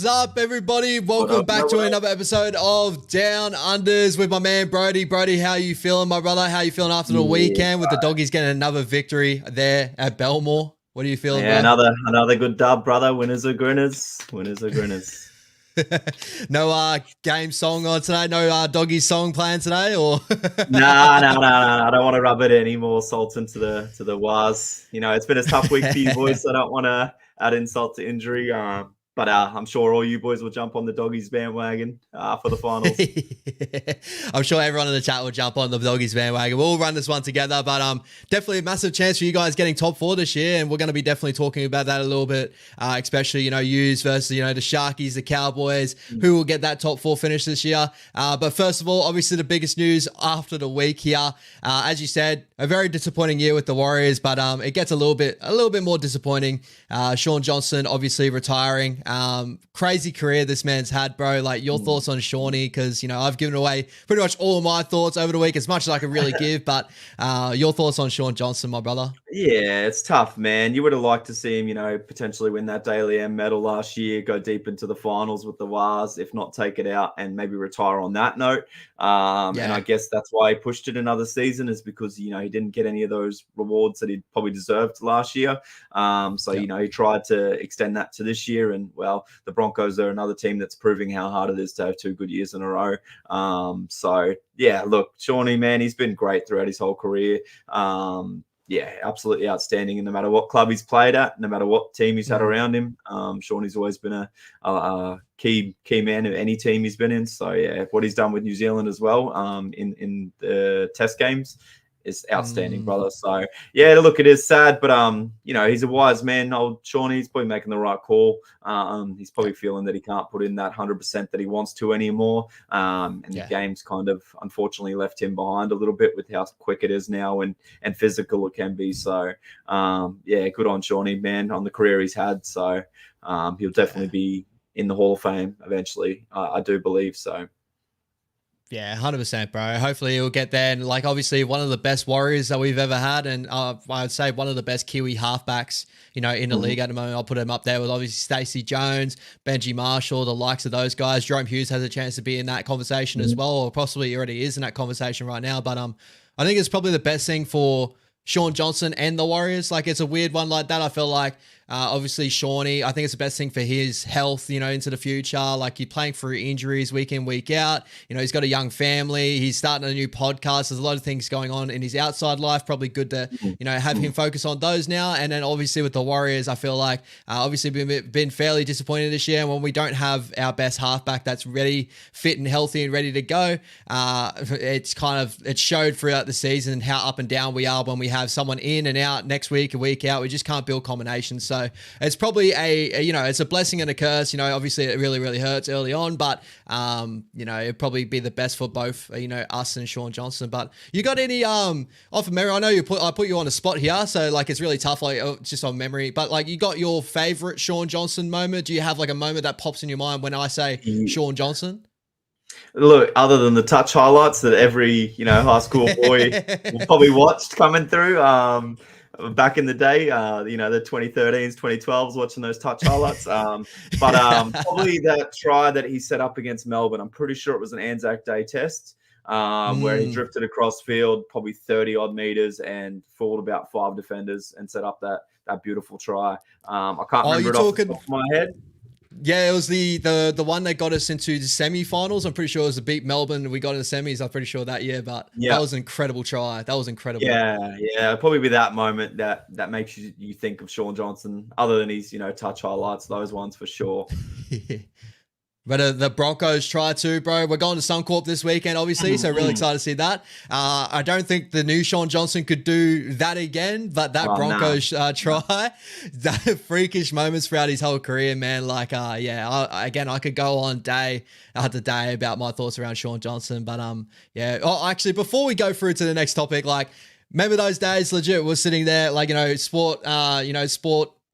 What's up, everybody? Welcome back to another episode of Down Unders with my man Brody. Brody, how you feeling, my brother? How you feeling after the weekend with the doggies getting another victory there at Belmore? What are you feeling, bro? Another good dub, brother. Winners are grinners. Winners are grinners. No game song on today? No doggy song playing today, or? Nah. I don't want to rub it any more salt into the wars. You know, it's been a tough week for you boys, so I don't want to add insult to injury. But I'm sure all you boys will jump on the doggies bandwagon for the finals. I'm sure everyone in the chat will jump on the doggies bandwagon. We'll run this one together, but definitely a massive chance for you guys getting top 4 this year, and we're going to be definitely talking about that a little bit, especially, you know, yous versus, you know, the Sharkies, the Cowboys, who will get that top 4 finish this year. But first of all, obviously the biggest news after the week here, as you said, a very disappointing year with the Warriors, but it gets a little bit more disappointing. Shaun Johnson obviously retiring. Crazy career this man's had, bro. Like, your thoughts on Shawnee, because, you know, I've given away pretty much all of my thoughts over the week, as much as I can really give, but your thoughts on Shaun Johnson, my brother? Yeah, it's tough, man. You would have liked to see him, you know, potentially win that Daily M medal last year, go deep into the finals with the Wars, if not take it out and maybe retire on that note. And I guess that's why he pushed it another season, is because, you know, he didn't get any of those rewards that he probably deserved last year. You know, he tried to extend that to this year, and well, the Broncos are another team that's proving how hard it is to have 2 good years in a row. So yeah, look, Shawnee, man, he's been great throughout his whole career. Yeah, absolutely outstanding. And no matter what club he's played at, no matter what team he's had around him, Shawnee's always been a key man of any team he's been in. So yeah, what he's done with New Zealand as well, in the test games, is outstanding, brother. So yeah, look, it is sad, but you know, he's a wise man. Old Shawnee, he's probably making the right call. He's probably feeling that he can't put in that 100% that he wants to anymore. The game's kind of unfortunately left him behind a little bit with how quick it is now and physical it can be. So yeah, good on Shawnee, man, on the career he's had. So he'll definitely be in the Hall of Fame eventually. I do believe so. Yeah, 100%, bro. Hopefully he'll get there. And, like, obviously one of the best Warriors that we've ever had, and I would say one of the best Kiwi halfbacks, you know, in the league at the moment. I'll put him up there with obviously Stacey Jones, Benji Marshall, the likes of those guys. Jerome Hughes has a chance to be in that conversation as well, or possibly already is in that conversation right now. But I think it's probably the best thing for Shaun Johnson and the Warriors. Like, it's a weird one like that. I feel like obviously Shawnee, I think it's the best thing for his health, you know, into the future. Like, you're playing through injuries week in, week out. You know, he's got a young family. He's starting a new podcast. There's a lot of things going on in his outside life. Probably good to, you know, have him focus on those now. And then obviously with the Warriors, I feel like obviously been fairly disappointed this year. And when we don't have our best halfback that's ready, fit and healthy and ready to go, it showed throughout the season how up and down we are when we have someone in and out next week, a week out. We just can't build combinations. So it's probably you know, it's a blessing and a curse. You know, obviously it really, really hurts early on, but you know, it'd probably be the best for both, you know, us and Shaun Johnson. But you got any off of memory? I know I put you on the spot here, so like it's really tough, like just on memory. But like, you got your favorite Shaun Johnson moment? Do you have like a moment that pops in your mind when I say Shaun Johnson? Look, other than the touch highlights that every, you know, high school boy probably watched coming through back in the day, you know, the 2013s, 2012s, watching those touch highlights. Probably that try that he set up against Melbourne. I'm pretty sure it was an Anzac Day test where he drifted across field probably 30 odd meters and fooled about 5 defenders and set up that beautiful try. I can't remember it off the top of my head. Yeah, it was the one that got us into the semi-finals. I'm pretty sure it was to beat Melbourne. We got in the semis, I'm pretty sure, that year. But that was an incredible try. That was incredible. Yeah, it'd probably be that moment that makes you think of Shaun Johnson, other than his, you know, touch highlights, those ones for sure. But the Broncos try too, bro. We're going to Suncorp this weekend, obviously, so really excited to see that. I don't think the new Shaun Johnson could do that again, but that Broncos try, that freakish moments throughout his whole career, man. Like, I could go on day after day about my thoughts around Shaun Johnson, but yeah. Oh, actually, before we go through to the next topic, like, remember those days? Legit, we're sitting there, like, you know, sport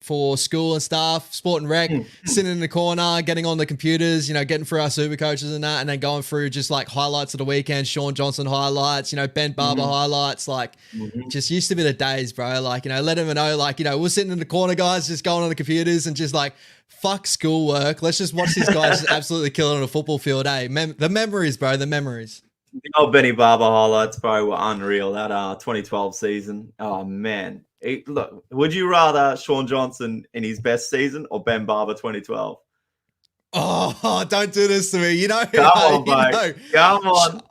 for school and stuff, sport and rec, sitting in the corner, getting on the computers, you know, getting through our super coaches and that, and then going through just like highlights of the weekend, Shaun Johnson highlights, you know, Ben Barber highlights, like just used to be the days, bro. Like, you know, let him know, like, you know, we're sitting in the corner, guys, just going on the computers and just like, fuck schoolwork. Let's just watch these guys just absolutely kill it on a football field, eh? The memories, bro, the memories. The old Benny Barber highlights, bro, were unreal. That 2012 season. Oh, man. Look, would you rather Shaun Johnson in his best season or Ben Barber 2012? Oh, don't do this to me. You know, come on, mate. Come on.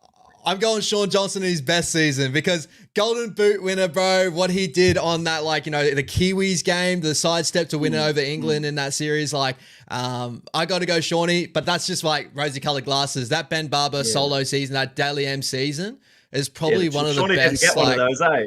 I'm going Shaun Johnson in his best season because Golden Boot winner, bro, what he did on that, like, you know, the Kiwis game, the sidestep to win it over England in that series, like, I got to go Shawnee, but that's just like rosy-colored glasses. That Ben Barber solo season, that Daly M season is probably one of the best. Didn't get one of those, eh?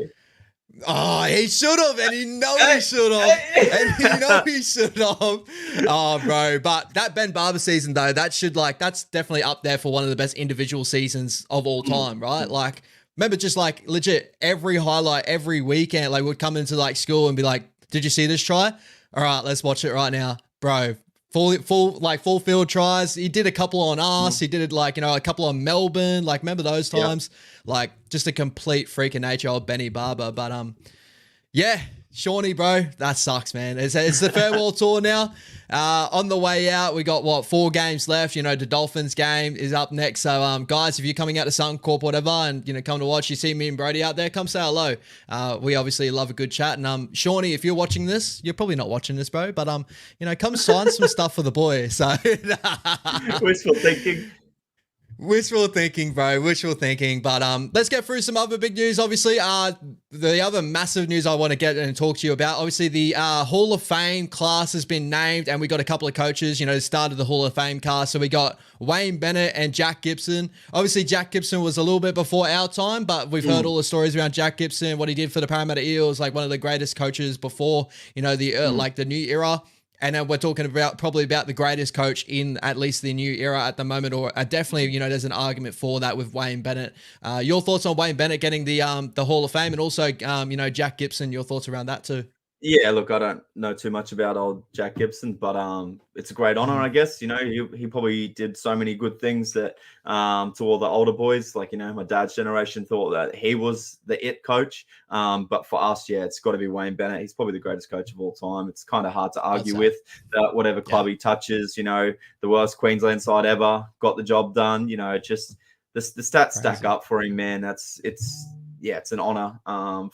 Oh, he should have, and you know he should have, and you know he should have. Oh, bro, but that Ben Barber season though, that's definitely up there for one of the best individual seasons of all time, right? Like, remember, just like legit every highlight every weekend, like would come into like school and be like, "Did you see this try? All right, let's watch it right now, bro." Full field tries. He did a couple on us. He did like, you know, a couple on Melbourne. Like, remember those times? Like, just a complete freak of nature, old Benny Barber. But yeah, Shawnee, bro, that sucks, man. It's the farewell tour now. On the way out, we got 4 games left. You know, the Dolphins game is up next. So, guys, if you're coming out to Suncorp, whatever, and you know, come to watch, you see me and Brody out there, come say hello. We obviously love a good chat. And Shawnee, if you're watching this, you're probably not watching this, bro, but you know, come sign some stuff for the boy. So wishful thinking. Wishful thinking, bro. Wishful thinking. But let's get through some other big news. Obviously, the other massive news I want to get and talk to you about. Obviously, the Hall of Fame class has been named, and we got a couple of coaches. You know, started the Hall of Fame class. So we got Wayne Bennett and Jack Gibson. Obviously, Jack Gibson was a little bit before our time, but we've heard all the stories around Jack Gibson, what he did for the Parramatta Eels, like one of the greatest coaches before, you know, the like the new era. And then we're talking probably about the greatest coach in at least the new era at the moment, or definitely, you know, there's an argument for that with Wayne Bennett. Your thoughts on Wayne Bennett getting the Hall of Fame, and also, you know, Jack Gibson, your thoughts around that too? Yeah, look, I don't know too much about old Jack Gibson, but it's a great honor, I guess. You know, he probably did so many good things that to all the older boys, like, you know, my dad's generation thought that he was the it coach. But for us, yeah, it's got to be Wayne Bennett. He's probably the greatest coach of all time. It's kind of hard to argue with that. Whatever club he touches, you know, the worst Queensland side ever, got the job done. You know, just the stats stack up for him, man. It's an honor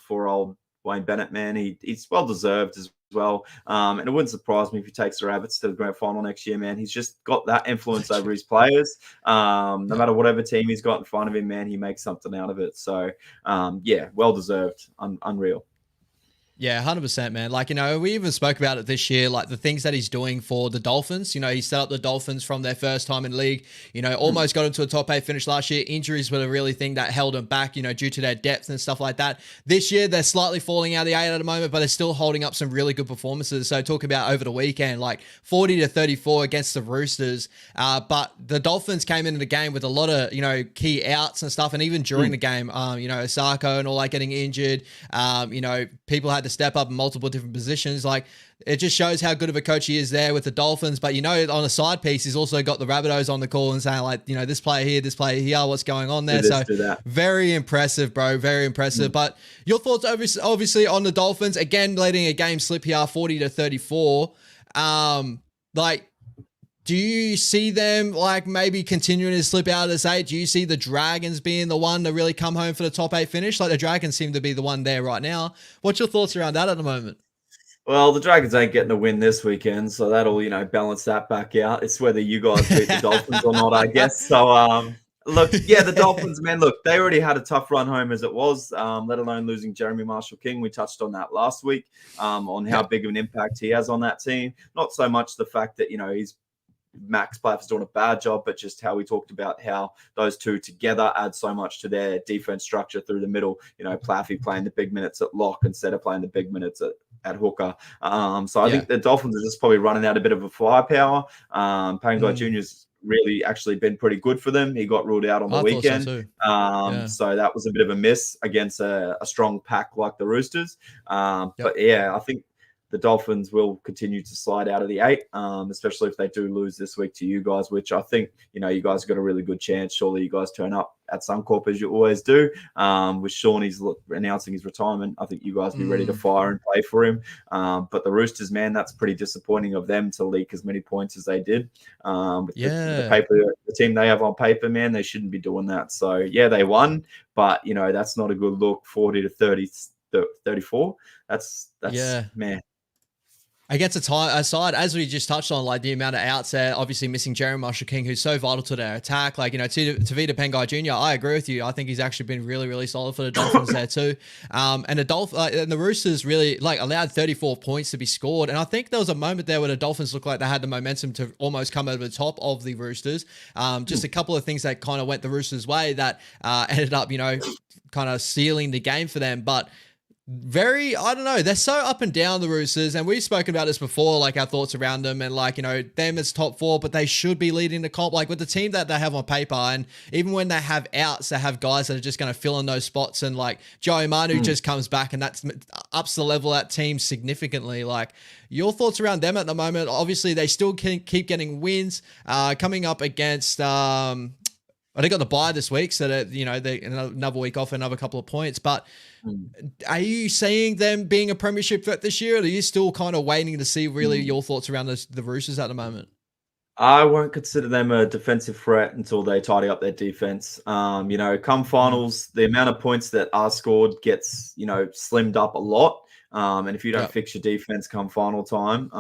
for old Wayne Bennett, man. He's well deserved as well. And it wouldn't surprise me if he takes the Rabbits to the grand final next year, man. He's just got that influence over his players. No matter whatever team he's got in front of him, man, he makes something out of it. So, yeah, well deserved. Unreal. Yeah, 100%, man. Like, you know, we even spoke about it this year, like the things that he's doing for the Dolphins. You know, he set up the Dolphins from their first time in league, you know, almost got into a top 8 finish last year. Injuries were the really thing that held them back, you know, due to their depth and stuff like that. This year, they're slightly falling out of the 8 at the moment, but they're still holding up some really good performances. So talk about over the weekend, like 40-34 against the Roosters. But the Dolphins came into the game with a lot of, you know, key outs and stuff. And even during the game, you know, Osako and all that getting injured, you know, people had to step up in multiple different positions. Like, it just shows how good of a coach he is there with the Dolphins. But, you know, on a side piece, he's also got the Rabbitohs on the call and saying, like, you know, this player here, what's going on there. So very impressive, bro. Very impressive. But your thoughts obviously on the Dolphins, again, letting a game slip here, 40-34. Like, do you see them like maybe continuing to slip out of this 8? Do you see the Dragons being the one to really come home for the top 8 finish? Like, the Dragons seem to be the one there right now. What's your thoughts around that at the moment? Well, the Dragons ain't getting a win this weekend, so that'll, you know, balance that back out. It's whether you guys beat the Dolphins or not, I guess. So, look, yeah, the Dolphins, man, look, they already had a tough run home as it was, let alone losing Jeremy Marshall-King. We touched on that last week, on how big of an impact he has on that team. Not so much the fact that, you know, Max Platt's doing a bad job, but just how we talked about how those two together add so much to their defense structure through the middle. You know, Plaffy playing the big minutes at lock instead of playing the big minutes at hooker. So I think the Dolphins are just probably running out a bit of a firepower. Pangai Jr.'s really actually been pretty good for them. He got ruled out on the weekend. So that was a bit of a miss against a strong pack like the Roosters. But yeah, I think the Dolphins will continue to slide out of the 8, especially if they do lose this week to you guys, which I think, you know, you guys have got a really good chance. Surely you guys turn up at Suncorp as you always do. With Shaun, he's announcing his retirement. I think you guys be ready to fire and play for him. But the Roosters, man, that's pretty disappointing of them to leak as many points as they did. With the team they have on paper, man, they shouldn't be doing that. So, yeah, they won, but, you know, that's not a good look. 40 to 30, 34. That's man. Against a side, as we just touched on, like the amount of outs there, obviously missing Jeremy Marshall-King, who's so vital to their attack. Like, you know, Tavita Pengai Jr., I agree with you. I think he's actually been really, really solid for the Dolphins there too. And the Roosters really like allowed 34 points to be scored. And I think there was a moment there where the Dolphins looked like they had the momentum to almost come over the top of the Roosters. Just a couple of things that kind of went the Roosters' way that ended up, you know, kind of sealing the game for them. But I don't know, they're so up and down, the Roosters, and we've spoken about this before, like our thoughts around them, and like, you know, them as top 4, but they should be leading the comp, like with the team that they have on paper. And even when they have outs, they have guys that are just going to fill in those spots, and like Joey Manu just comes back, and that's ups the level of that team significantly. Like, your thoughts around them at the moment? Obviously they still can keep getting wins, coming up against they got the bye this week, so that, you know, they another week off, another couple of points. But are you seeing them being a premiership threat this year, or are you still kind of waiting to see really your thoughts around the Roosters at the moment? I won't consider them a defensive threat until they tidy up their defense. You know, come finals, the amount of points that are scored gets, you know, slimmed up a lot. And if you don't fix your defense come final time,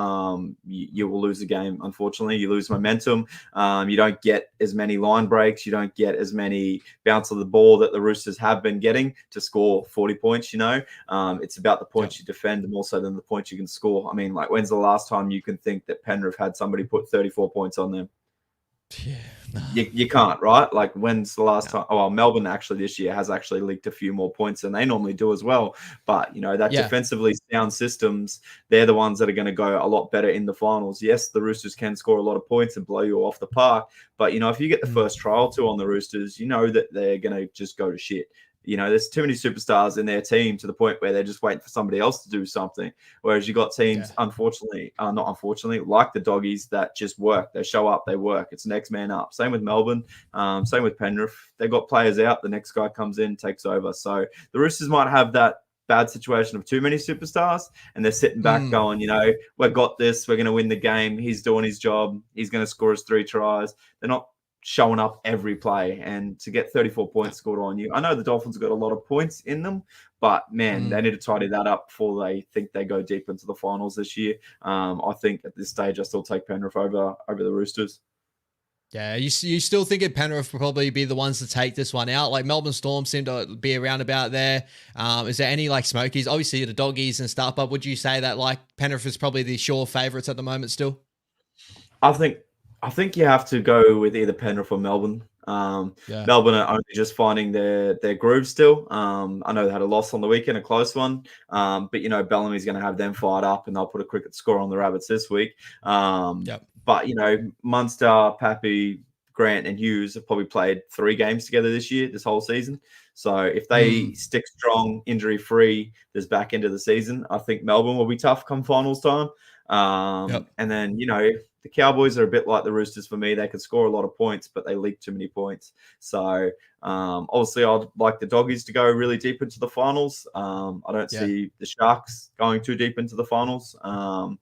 you will lose the game. Unfortunately, you lose momentum. You don't get as many line breaks. You don't get as many bounce of the ball that the Roosters have been getting to score 40 points, you know. It's about the points you defend more so than the points you can score. I mean, like, when's the last time you can think that Penrith had somebody put 34 points on them? Yeah, nah. You can't, right? Like, when's the last time? Oh, well, Melbourne actually this year has actually leaked a few more points than they normally do as well. But, you know, that defensively sound systems, they're the ones that are going to go a lot better in the finals. Yes, the Roosters can score a lot of points and blow you off the park. But, you know, if you get the first trial two on the Roosters, you know that they're going to just go to shit. You know, there's too many superstars in their team to the point where they're just waiting for somebody else to do something. Whereas you got teams, unfortunately, not unfortunately, like the Doggies that just work. They show up, they work. It's next man up. Same with Melbourne. Same with Penrith. They got players out. The next guy comes in, takes over. So the Roosters might have that bad situation of too many superstars, and they're sitting back going, you know, we've got this. We're going to win the game. He's doing his job. He's going to score his 3 tries. They're not showing up every play, and to get 34 points scored on you. I know the Dolphins have got a lot of points in them, but man, they need to tidy that up before they think they go deep into the finals this year. I think at this stage, I still take Penrith over the Roosters. Yeah, you still think Penrith will probably be the ones to take this one out? Like, Melbourne Storm seem to be around about there. Is there any like smokies? Obviously the Doggies and stuff, but would you say that like Penrith is probably the sure favourites at the moment still? I think you have to go with either Penrith or Melbourne. Melbourne are only just finding their groove still. I know they had a loss on the weekend, a close one. But, you know, Bellamy's going to have them fired up, and they'll put a cricket score on the Rabbits this week. But, you know, Munster, Pappy, Grant and Hughes have probably played 3 games together this whole season. So if they stick strong, injury-free this back end of the season, I think Melbourne will be tough come finals time. And then, you know, the Cowboys are a bit like the Roosters for me. They can score a lot of points, but they leak too many points. So obviously I'd like the Doggies to go really deep into the finals. I don't see the Sharks going too deep into the finals. I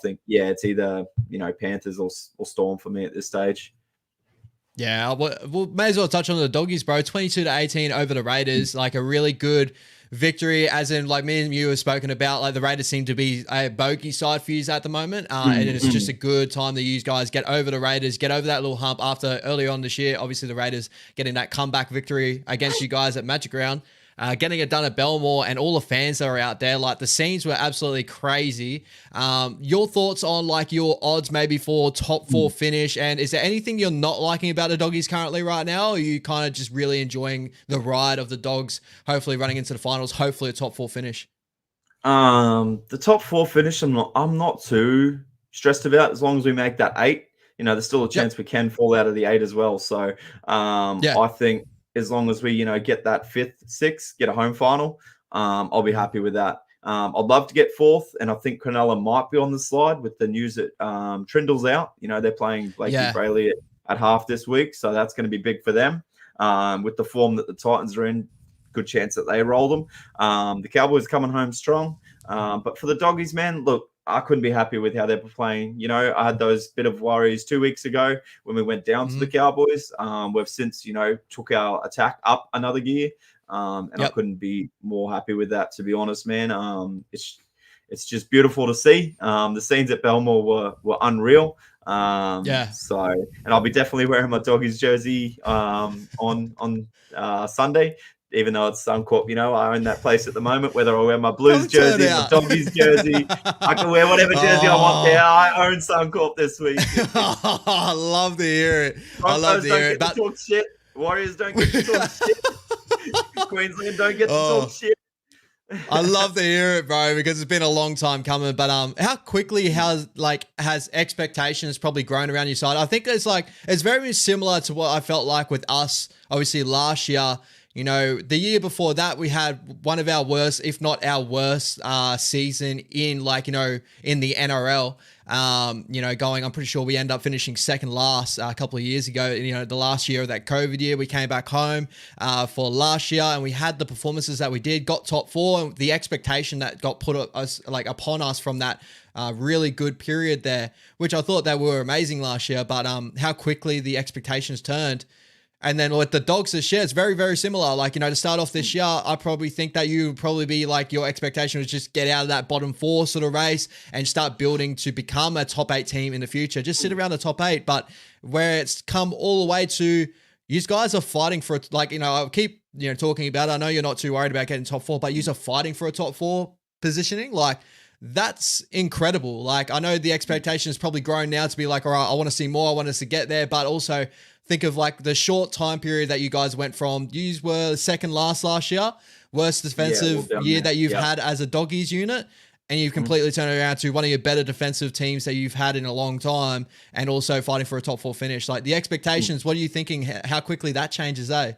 think, it's either, you know, Panthers or Storm for me at this stage. Yeah, we'll may as well touch on the Doggies, bro. 22-18 over the Raiders, like a really good victory, as in like me and you have spoken about, like the Raiders seem to be a bogey side for you at the moment. And it's just a good time that you guys get over the Raiders, get over that little hump after earlier on this year. Obviously the Raiders getting that comeback victory against you guys at Magic Round. Getting it done at Belmore, and all the fans that are out there, like the scenes were absolutely crazy. Your thoughts on like your odds maybe for top 4 finish, and is there anything you're not liking about the Doggies currently right now, or are you kind of just really enjoying the ride of the Dogs, hopefully running into the finals, hopefully a top 4 finish? The top 4 finish I'm not too stressed about, as long as we make that 8. You know, there's still a chance we can fall out of the 8 as well. So I think as long as we, you know, get that 5th, 6th, get a home final, I'll be happy with that. I'd love to get fourth, and I think Cronulla might be on the slide with the news that Trindle's out. They're playing Blakey Brayley at half this week, so that's going to be big for them. With the form that the Titans are in, good chance that they roll them. The Cowboys coming home strong. But for the Doggies, man, look, I couldn't be happy with how they're playing. I had those bit of worries 2 weeks ago when we went down to the Cowboys. We've since, took our attack up another gear. I couldn't be more happy with that, to be honest, man. It's just beautiful to see. The scenes at Belmore were unreal. So, and I'll be definitely wearing my Doggies jersey on Sunday, even though it's Suncorp. I own that place at the moment. Whether I wear my Blues jersey, my Doggies jersey, I can wear whatever jersey I want there. I own Suncorp this week. I love to hear it. Broncos I love to hear it. But talk shit. Warriors don't get to talk shit. Queensland don't get to talk shit. I love to hear it, bro, because it's been a long time coming. But how quickly has expectations probably grown around your side? I think it's very similar to what I felt like with us, obviously last year. The year before that, we had one of our worst, if not our worst, season in in the NRL. I'm pretty sure we end up finishing second last a couple of years ago. The last year of that COVID year, we came back home for last year, and we had the performances that we did, got top four, and the expectation that got put upon us from that really good period there, which I thought that we were amazing last year. But how quickly the expectations turned. And then with the Dogs this year, it's very, very similar. To start off this year, I probably think that you would probably be your expectation was just get out of that bottom four sort of race and start building to become a top 8 team in the future. Just sit around the top 8. But where it's come all the way to, you guys are fighting for, I keep, talking about it. I know you're not too worried about getting top 4, but you are fighting for a top 4 positioning. That's incredible. I know the expectation has probably grown now to be all right, I want to see more. I want us to get there, but also think of the short time period that you guys went from. You were second last year, worst defensive year that you've had as a Doggies unit, and you've completely turned it around to one of your better defensive teams that you've had in a long time, and also fighting for a top 4 finish. The expectations, what are you thinking? How quickly that changes, eh?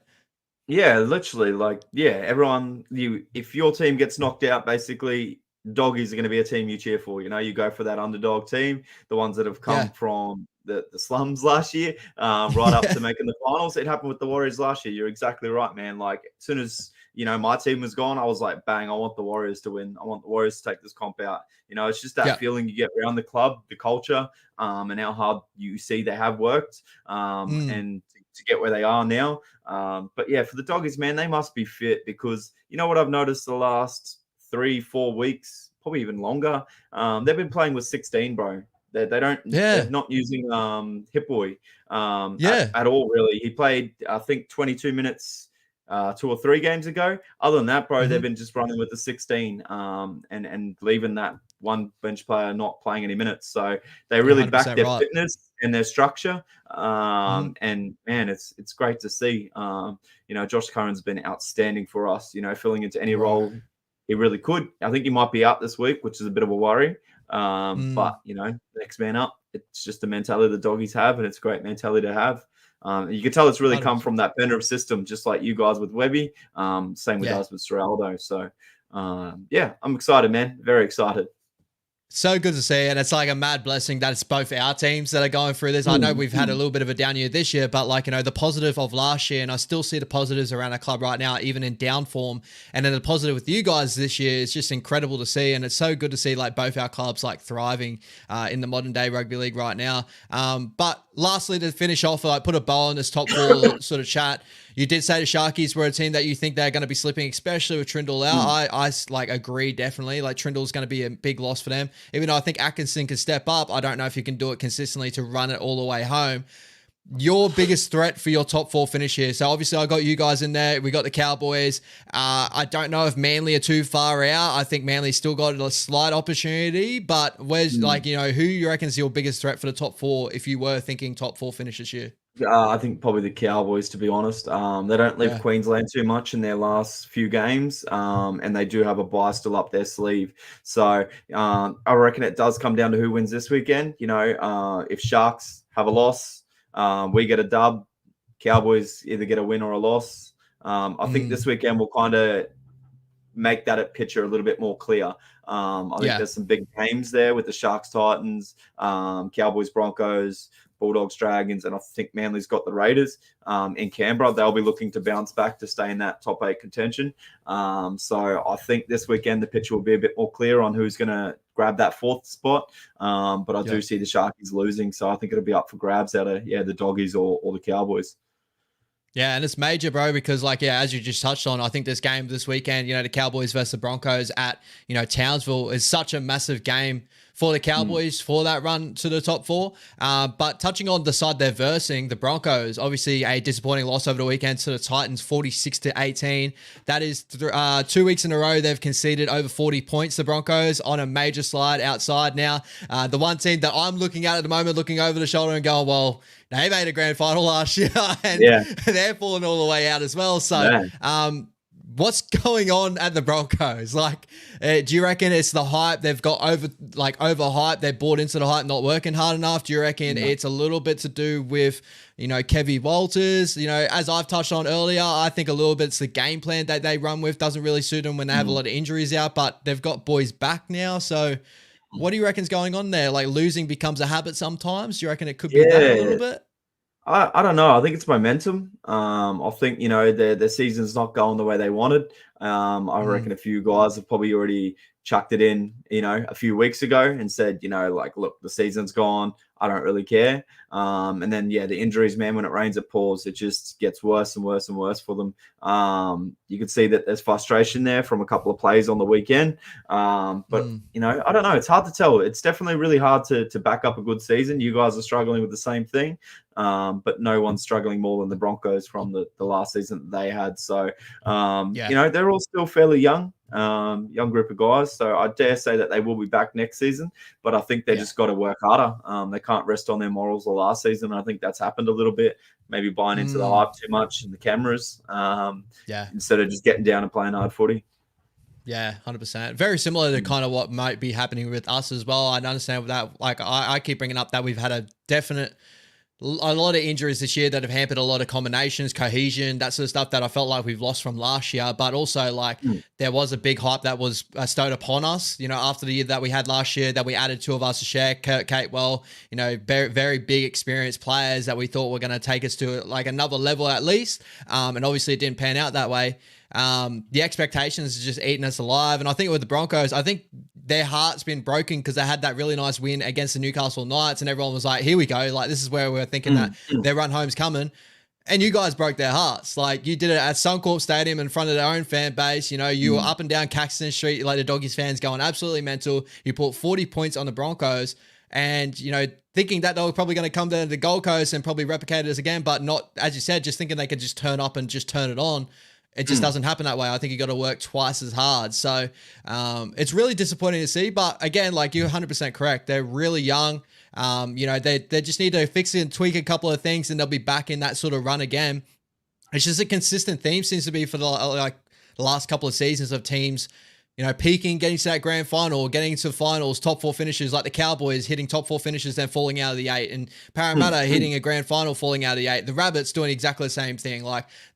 Yeah, literally. Everyone, if your team gets knocked out, basically, Doggies are going to be a team you cheer for. You go for that underdog team, the ones that have come from the slums last year, right up to making the finals. It happened with the Warriors last year. You're exactly right, man. As soon as, my team was gone, I was like, bang, I want the Warriors to win. I want the Warriors to take this comp out. It's just that feeling you get around the club, the culture, and how hard you see they have worked, and to get where they are now. But yeah, for the Doggies, man, they must be fit, because what I've noticed the last 3-4 weeks, probably even longer, they've been playing with 16, bro. They're not using Hip Boy at all, really. He played, I think, 22 minutes 2 or 3 games ago. Other than that, bro, they've been just running with the 16 and leaving that one bench player not playing any minutes. So they really back their fitness and their structure. And man, it's great to see. Josh Curran's been outstanding for us, filling into any role he really could. I think he might be out this week, which is a bit of a worry. But next man up. It's just the mentality the Doggies have, and it's a great mentality to have. You can tell it's really come from that Penrith system, just like you guys with Webby. Same with us with Seraldo. So I'm excited, man. Very excited. So good to see, and it's a mad blessing that it's both our teams that are going through this. I know we've had a little bit of a down year this year, but the positive of last year, and I still see the positives around our club right now, even in down form, and then the positive with you guys this year is just incredible to see, and it's so good to see both our clubs thriving in the modern day rugby league right now. But lastly, to finish off, put a bow on this top 4 sort of chat. You did say the Sharkies were a team that you think they're going to be slipping, especially with Trindle out. I agree, definitely. Trindle's going to be a big loss for them. Even though I think Atkinson can step up, I don't know if he can do it consistently to run it all the way home. Your biggest threat for your top 4 finish here. So obviously I got you guys in there. We got the Cowboys. I don't know if Manly are too far out. I think Manly's still got a slight opportunity, but where's who you reckon is your biggest threat for the top 4 if you were thinking top 4 finish this year? I think probably the Cowboys, to be honest. They don't leave Queensland too much in their last few games, and they do have a bye still up their sleeve. So I reckon it does come down to who wins this weekend. If Sharks have a loss, we get a dub. Cowboys either get a win or a loss. I think this weekend will kind of make that picture a little bit more clear. I think there's some big games there with the Sharks, Titans, Cowboys, Broncos, Bulldogs, Dragons, and I think Manly's got the Raiders in Canberra. They'll be looking to bounce back to stay in that top 8 contention. So I think this weekend the picture will be a bit more clear on who's going to grab that 4th spot. But I do see the Sharkies losing, so I think it'll be up for grabs out of the Doggies or the Cowboys. Yeah, and it's major, bro, because as you just touched on, I think this game this weekend, the Cowboys versus the Broncos at, Townsville is such a massive game for the Cowboys for that run to the top 4. But touching on the side they're versing, the Broncos, obviously a disappointing loss over the weekend to the Titans, 46-18. That is 2 weeks in a row they've conceded over 40 points, the Broncos, on a major slide outside. Now, the one team that I'm looking at the moment, looking over the shoulder and going, well, they made a grand final last year and they're falling all the way out as well. So, what's going on at the Broncos? Do you reckon it's the hype they've got overhyped? They're bought into the hype, not working hard enough. Do you reckon it's a little bit to do with, Kevy Walters? As I've touched on earlier, I think a little bit it's the game plan that they run with doesn't really suit them when they have a lot of injuries out, but they've got boys back now. So what do you reckon's going on there? Losing becomes a habit sometimes. Do you reckon it could be that a little bit? I don't know. I think it's momentum. I think, their season's not going the way they wanted. I reckon a few guys have probably already chucked it in, a few weeks ago and said, look, the season's gone. I don't really care. And then, the injuries, man, when it rains, it pours. It just gets worse and worse and worse for them. You can see that there's frustration there from a couple of plays on the weekend. But, I don't know. It's hard to tell. It's definitely really hard to back up a good season. You guys are struggling with the same thing. But no one's struggling more than the Broncos from the last season that they had. So, they're all still fairly young group of guys. So I dare say that they will be back next season, but I think they just got to work harder. They can't rest on their morals the last season. I think that's happened a little bit, maybe buying into the hype too much and the cameras instead of just getting down and playing hard footy. Yeah, 100%. Very similar to kind of what might be happening with us as well. I understand that. I keep bringing up that we've had a lot of injuries this year that have hampered a lot of combinations, cohesion, that sort of stuff that I felt like we've lost from last year. But also, there was a big hype that was stowed upon us, after the year that we had last year, that we added 2 of us to share, Kurt Catewell, very, very big experienced players that we thought were going to take us to another level at least. And obviously it didn't pan out that way. The expectations are just eating us alive. And I think with the Broncos, I think their heart's been broken because they had that really nice win against the Newcastle Knights and everyone was like, here we go. This is where we're thinking that their run home's coming. And you guys broke their hearts. You did it at Suncorp Stadium in front of their own fan base. You were up and down Caxton Street, the Doggies fans going absolutely mental. You put 40 points on the Broncos and, thinking that they were probably going to come down to the Gold Coast and probably replicate it again, but not, as you said, just thinking they could just turn up and just turn it on. It just doesn't happen that way. I think you got to work twice as hard. So it's really disappointing to see. But again, you're 100% correct. They're really young. They just need to fix it and tweak a couple of things and they'll be back in that sort of run again. It's just a consistent theme seems to be for the last couple of seasons of teams, peaking, getting to that grand final, getting to finals, top 4 finishes, like the Cowboys hitting top 4 finishes, then falling out of the 8, and Parramatta hitting a grand final, falling out of the 8. The Rabbits doing exactly the same thing.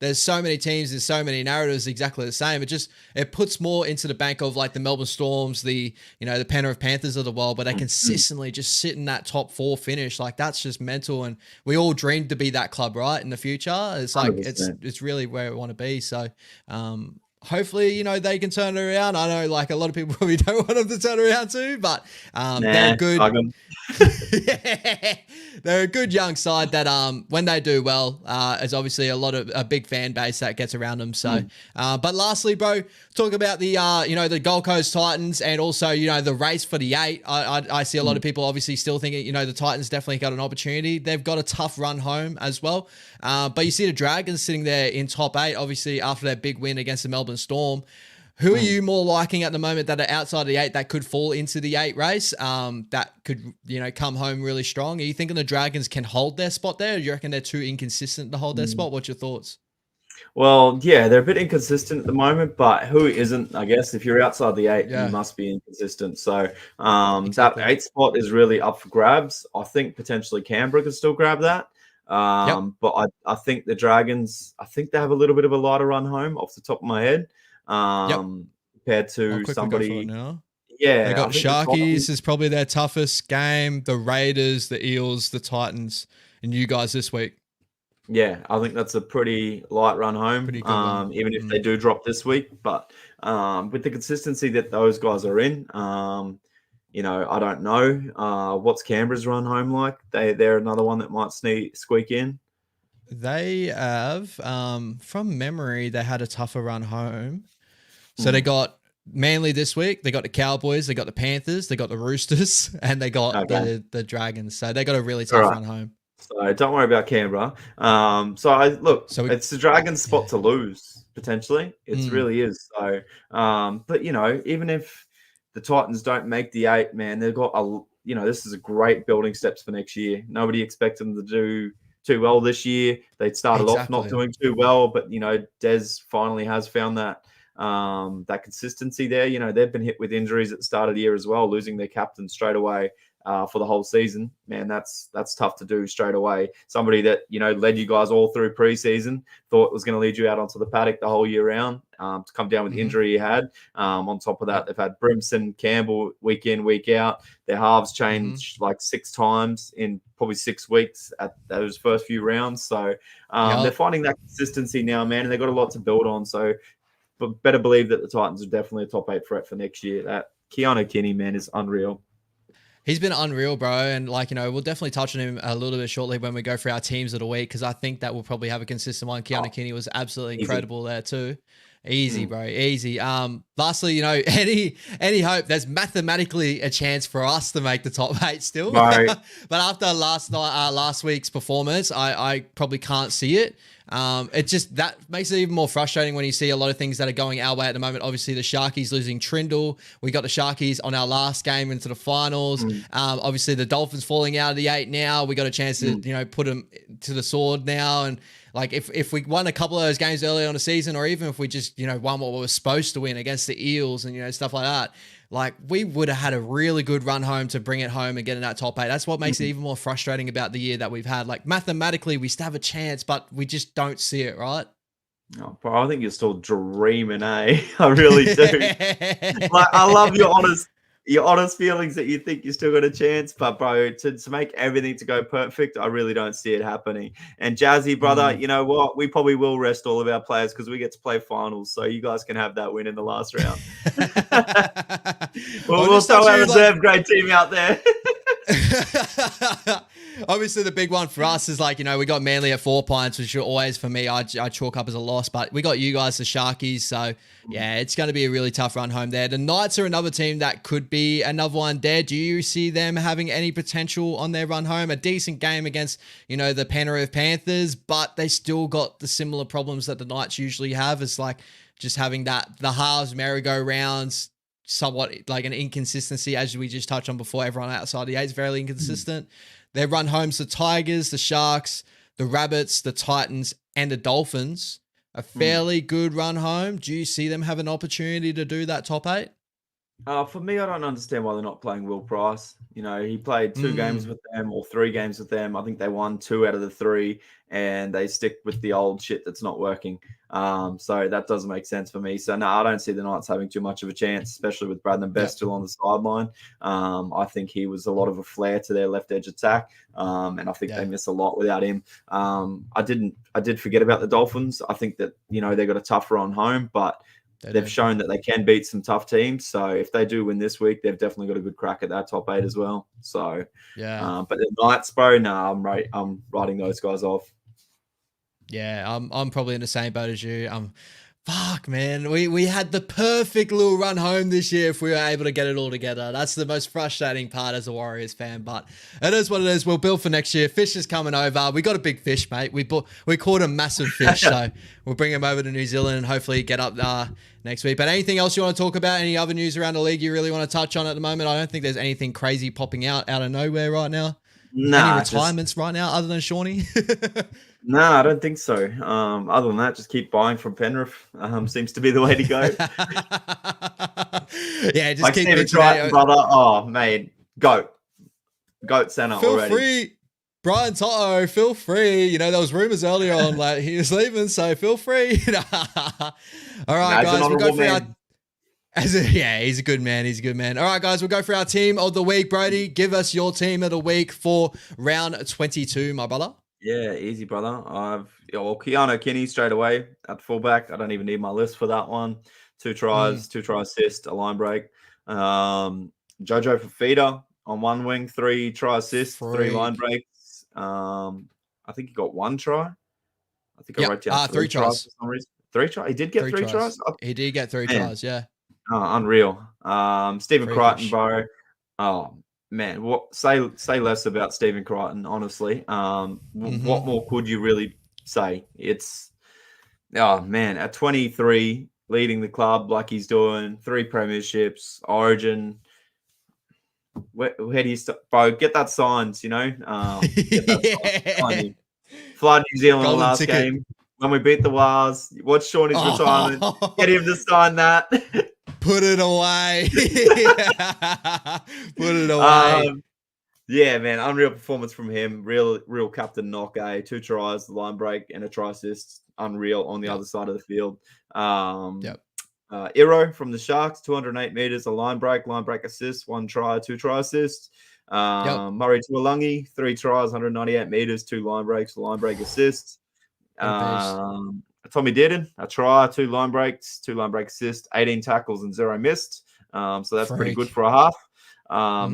There's so many teams, there's so many narratives exactly the same. It puts more into the bank of the Melbourne Storms, the Penrith Panthers of the world, but they consistently just sit in that top 4 finish. That's just mental. And we all dreamed to be that club, right? In the future, it's it's really where we want to be. So, hopefully, they can turn it around. I know, a lot of people probably don't want them to turn around too, but they're good. They're a good young side that when they do well, is obviously a big fan base that gets around them. So, but lastly, bro, talk about the the Gold Coast Titans and also the race for the 8. I see a lot of people obviously still thinking the Titans definitely got an opportunity. They've got a tough run home as well, but you see the Dragons sitting there in top 8, obviously after their big win against the Melbourne Storm. Who are you more liking at the moment that are outside of the 8 that could fall into the 8 race, that could, come home really strong? Are you thinking the Dragons can hold their spot there? Or do you reckon they're too inconsistent to hold their spot? What's your thoughts? Well, yeah, they're a bit inconsistent at the moment, but who isn't, I guess? If you're outside the 8, you must be inconsistent. So that 8 spot is really up for grabs. I think potentially Canberra could still grab that. But I think the Dragons, I think they have a little bit of a lighter run home off the top of my head. compared to I'll quickly go for it now. Yeah, they got Sharkies is probably their toughest game. The Raiders, the Eels, the Titans, and you guys this week. Yeah, I think that's a pretty light run home, even if they do drop this week. But with the consistency that those guys are in, you know, I don't know. What's Canberra's run home like? They're another one that might squeak in. They have, from memory, they had a tougher run home. So they got Manly this week. They got the Cowboys. They got the Panthers. They got the Roosters, and they got the Dragons. So they got a really tough run home. So don't worry about Canberra. It's the Dragons' spot to lose potentially. It really is. So, but you know, even if the Titans don't make the 8, man, they've got this is a great building steps for next year. Nobody expects them to do too well this year. They started off not doing too well, but you know, Des finally has found that consistency there. You know, they've been hit with injuries at the start of the year as well, losing their captain straight away for the whole season. Man, that's tough to do straight away. Somebody that, you know, led you guys all through preseason, thought was going to lead you out onto the paddock the whole year round, to come down with the injury he had. On top of that, they've had Brimson, Campbell week in, week out. Their halves changed like 6 times in probably 6 weeks at those first few rounds. So they're finding that consistency now, man, and they've got a lot to build on. So but better believe that the Titans are definitely a top 8 threat for next year. That Keanu Kinney, man, is unreal. He's been unreal, bro. And like, you know, we'll definitely touch on him a little bit shortly when we go for our teams of the week, because I think that we'll probably have a consistent one. Keanu Kinney was absolutely incredible there too. Easy, bro. Easy. Lastly, you know, any hope, there's mathematically a chance for us to make the top 8 still. Right. But after last week's performance, I probably can't see it. It just, that makes it even more frustrating when you see a lot of things that are going our way at the moment. Obviously, the Sharkies losing Trindle. We got the Sharkies on our last game into the finals. Obviously, the Dolphins falling out of the 8 now. We got a chance to, you know, put them to the sword now. And like, if we won a couple of those games early on the season, or even if we just, you know, won what we were supposed to win against the Eels and, you know, stuff like that, like, we would have had a really good run home to bring it home and get in that top 8. That's what makes it even more frustrating about the year that we've had. Like, mathematically, we still have a chance, but we just don't see it, right? Oh, bro, I think you're still dreaming, eh? I really do. Like, I love your honest feelings that you think you still got a chance, but bro, to make everything to go perfect, I really don't see it happening. And Jazzy, brother, you know what? We probably will rest all of our players because we get to play finals, so you guys can have that win in the last round. we'll throw our reserve grade team out there. Obviously, the big one for us is, like, you know, we got Manly at 4 points, which always, for me, I chalk up as a loss. But we got you guys, the Sharkies. So, yeah, it's going to be a really tough run home there. The Knights are another team that could be another one there. Do you see them having any potential on their run home? A decent game against, you know, the Penrith Panthers, but they still got the similar problems that the Knights usually have. It's like just having the halves merry-go-rounds, somewhat like an inconsistency, as we just touched on before. Everyone outside the 8 is very inconsistent. Their run homes, the Tigers, the Sharks, the Rabbits, the Titans, and the Dolphins. A fairly good run home. Do you see them have an opportunity to do that top 8? For me, I don't understand why they're not playing Will Price. You know, he played 2 games with them, or 3 games with them. I think they won 2 out of the 3, and they stick with the old shit that's not working. So that doesn't make sense for me. So no, I don't see the Knights having too much of a chance, especially with Bradman Best still on the sideline. I think he was a lot of a flare to their left edge attack, and I think they miss a lot without him. I did forget about the Dolphins. I think that, you know, they got a tough run home, but they've shown that they can beat some tough teams. So if they do win this week, they've definitely got a good crack at that top 8 as well. So yeah, but the Knights, bro, I'm writing those guys off. Yeah, I'm probably in the same boat as you. Fuck, man. We had the perfect little run home this year if we were able to get it all together. That's the most frustrating part as a Warriors fan, but it is what it is. We'll build for next year. Fish is coming over. We got a big fish, mate. We caught a massive fish, so we'll bring him over to New Zealand and hopefully get up next week. But anything else you want to talk about? Any other news around the league you really want to touch on at the moment? I don't think there's anything crazy popping out of nowhere right now. Any retirements right now other than Shawnee? No, I don't think so. Other than that, just keep buying from Penrith. Seems to be the way to go. Yeah, just like keep Steven Triton, brother. Oh, man, goat center feel already. Free. Brian Toto, feel free. You know, there was rumors earlier on like he was leaving, so feel free. All right, guys, we'll go for our. Yeah, he's a good man. He's a good man. All right, guys, we'll go for our team of the week. Brody, give us your team of the week for round 22, my brother. Yeah, easy, brother. Keanu Kinney straight away at fullback. I don't even need my list for that one. 2 tries, 2 try assist, a line break. Jojo Fafita on one wing, 3 try assists, 3 line breaks. I think he got 1 try. I think I wrote down 3 tries for some reason. 3 tries? He did get 3 tries? He did get 3 tries, yeah. Oh, unreal. Stephen Crichton, bro. Oh, man, what say less about Stephen Crichton, honestly. What more could you really say? It's man, at 23, leading the club like he's doing, 3 premierships, Origin. Where do you start, bro? Get that signed, you know. Get that signed. Fly New Zealand Golden last ticket. Game when we beat the Wars. Watch Shauny's retirement. Get him to sign that. Put it away. Put it away. Yeah, man, unreal performance from him. Real captain knock, 2 tries, the line break, and a try assist. Unreal on the other side of the field. Iro from the Sharks, 208 meters, a line break assist, 1 try, 2 try assists. Murray Tuolungi, 3 tries, 198 meters, 2 line breaks, a line break assists. Tommy Dearden, a try, 2 line breaks, 2 line break assists, 18 tackles and 0 missed. So that's pretty good for a half.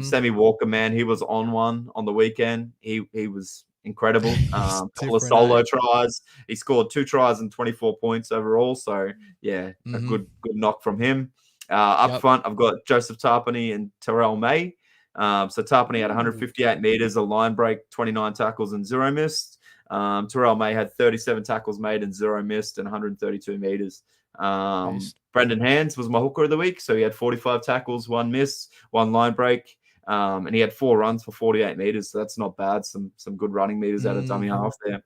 Sammy Walker, man, he was on one on the weekend. He was incredible. Couple of solo tries. He scored 2 tries and 24 points overall. So yeah, a good knock from him. Up front, I've got Joseph Tarpany and Terrell May. So Tarpany had 158 meters, a line break, 29 tackles and 0 missed. Terrell May had 37 tackles made and 0 missed and 132 meters. Brendan Hands was my hooker of the week. So he had 45 tackles, 1 miss, 1 line break. And he had 4 runs for 48 meters. So that's not bad. Some good running meters out of dummy half there.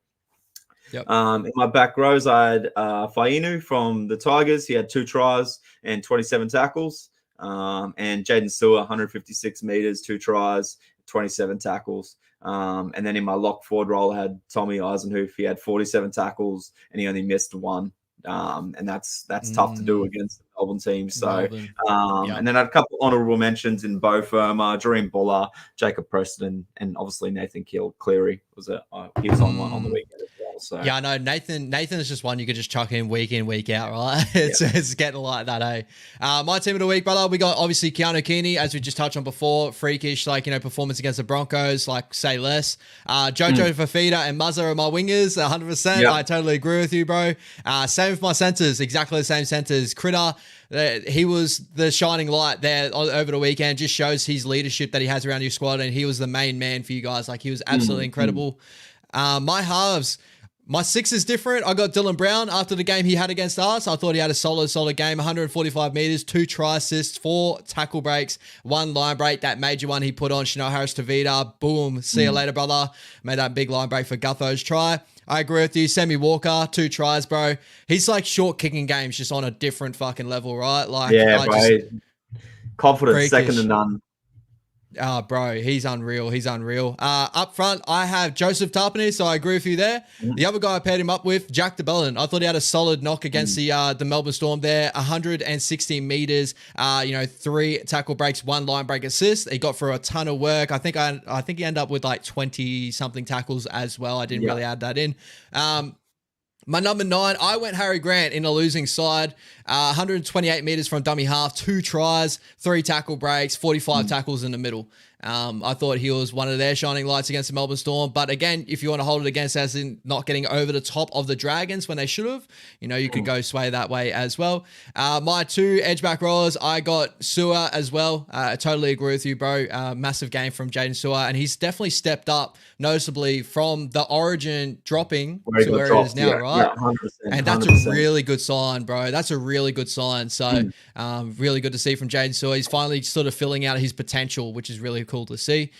In my back rows, I had Fainu from the Tigers. He had 2 tries and 27 tackles. And Jaden Sewer, 156 meters, 2 tries, 27 tackles. And then in my lock forward role, I had Tommy Eisenhoof. He had 47 tackles and he only missed 1. And that's tough to do against the Melbourne team. So, and then I had a couple honourable mentions in Bo Firma, Dream Buller, Jacob Preston, and obviously Nathan Cleary he was on one on the weekend as well. So yeah, I know Nathan is just one you could just chuck in, week out, right? It's getting like that, eh? My team of the week, brother, we got obviously Keanu Kinney, as we just touched on before, freakish, performance against the Broncos, say less. Jojo Fafita and Muzza are my wingers, 100%. I totally agree with you, bro. Same with my centers, exactly the same centers. Critter, he was the shining light there over the weekend, just shows his leadership that he has around your squad, and he was the main man for you guys. He was absolutely incredible. My halves, my 6 is different. I got Dylan Brown after the game he had against us. I thought he had a solid game, 145 meters, 2 try assists, 4 tackle breaks, 1 line break. That major one he put on Chanel Harris-Tavita. Boom. See you later, brother. Made that big line break for Gutho's try. I agree with you. Sammy Walker, 2 tries, bro. He's short kicking games, just on a different fucking level, right? Bro. Confidence, second to none. Bro, he's unreal. Up front, I have Joseph Tarpany, so I agree with you there. The other guy I paired him up with, Jack DeBellin. I thought he had a solid knock against the Melbourne Storm there. 160 meters, 3 tackle breaks, 1 line break assist. He got through a ton of work. I think he ended up with 20 something tackles as well. I didn't really add that in. My number 9, I went Harry Grant in a losing side. 128 meters from dummy half, 2 tries, 3 tackle breaks, 45 tackles in the middle. I thought he was one of their shining lights against the Melbourne Storm. But again, if you want to hold it against as in not getting over the top of the Dragons when they should have, you could go sway that way as well. My 2 edge-back rollers, I got Sewer as well. I totally agree with you, bro. Massive game from Jaden Sewer. And he's definitely stepped up noticeably from the Origin dropping to where it is now, right? 100%, and that's 100%. A really good sign, bro. That's a really good sign. So really good to see from Jaden Sewer. He's finally sort of filling out his potential, which is really cool to see.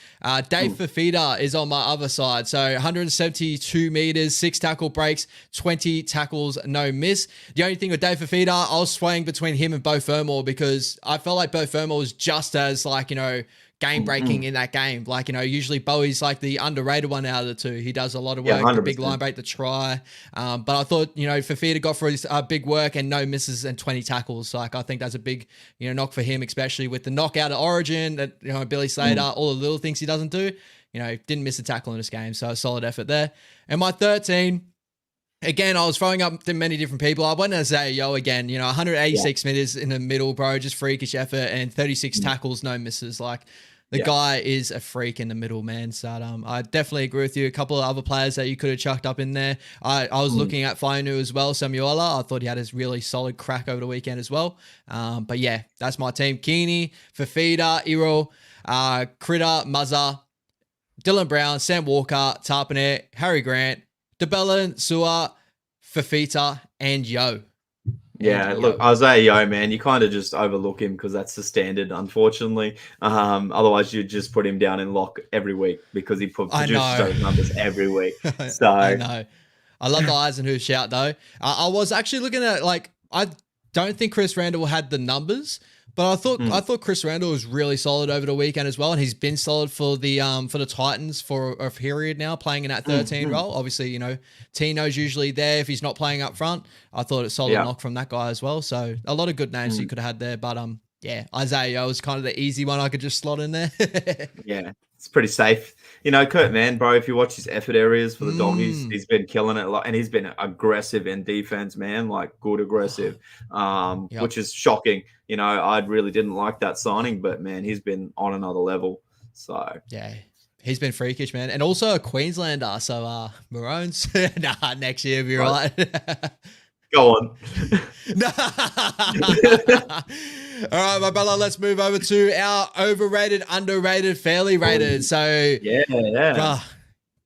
Dave Fafita is on my other side. So 172 meters, 6 tackle breaks, 20 tackles, no miss. The only thing with Dave Fafita, I was swaying between him and Bo Fermor because I felt like Bo Fermor was just as game breaking in that game. Like, you know, usually Bowie's like the underrated one out of the two. He does a lot of work, the big line break, the try. But I thought, you know, Fafita got for his big work and no misses and 20 tackles. Like, I think that's a big, you know, knock for him, especially with the knockout at Origin that, you know, Billy Slater, all the little things he doesn't do. You know, didn't miss a tackle in this game. So a solid effort there. And my 13, again, I was throwing up many different people. I went to say Yo again, you know, 186 meters in the middle, bro, just freakish effort, and 36 tackles, no misses. Like, the guy is a freak in the middle, man. So I definitely agree with you. A couple of other players that you could have chucked up in there. I was looking at Fainu as well, Samuela. I thought he had a really solid crack over the weekend as well. But yeah, that's my team. Keeney, Fafita, Iro, Critter, Muzza, Dylan Brown, Sam Walker, Tarpanet, Harry Grant, DeBellin, Sua, Fafita, and Yo. Yeah, look, Isaiah Yo, man, you kind of just overlook him because that's the standard, unfortunately. Otherwise, you'd just put him down in lock every week because he produces those numbers every week. So I know. I love the Eisenhuth shout, though. I was actually looking at, like, I don't think Chris Randall had the numbers, but I thought Chris Randall was really solid over the weekend as well, and he's been solid for the Titans for a period now, playing in that 13 role. Obviously, you know, Tino's usually there if he's not playing up front. I thought it's solid knock from that guy as well. So a lot of good names you could have had there, but yeah, Isaiah was kind of the easy one I could just slot in there. Yeah, it's pretty safe. You know, Kurt Mann, bro, if you watch his effort areas for the Doggies, he's been killing it a lot, and he's been aggressive in defense, man, like good aggressive, which is shocking. You know, I really didn't like that signing, but man, he's been on another level. So yeah, he's been freakish, man, and also a Queenslander. So Maroons, next year be right. Go on. All right, my brother, let's move over to our overrated, underrated, fairly rated. So yeah.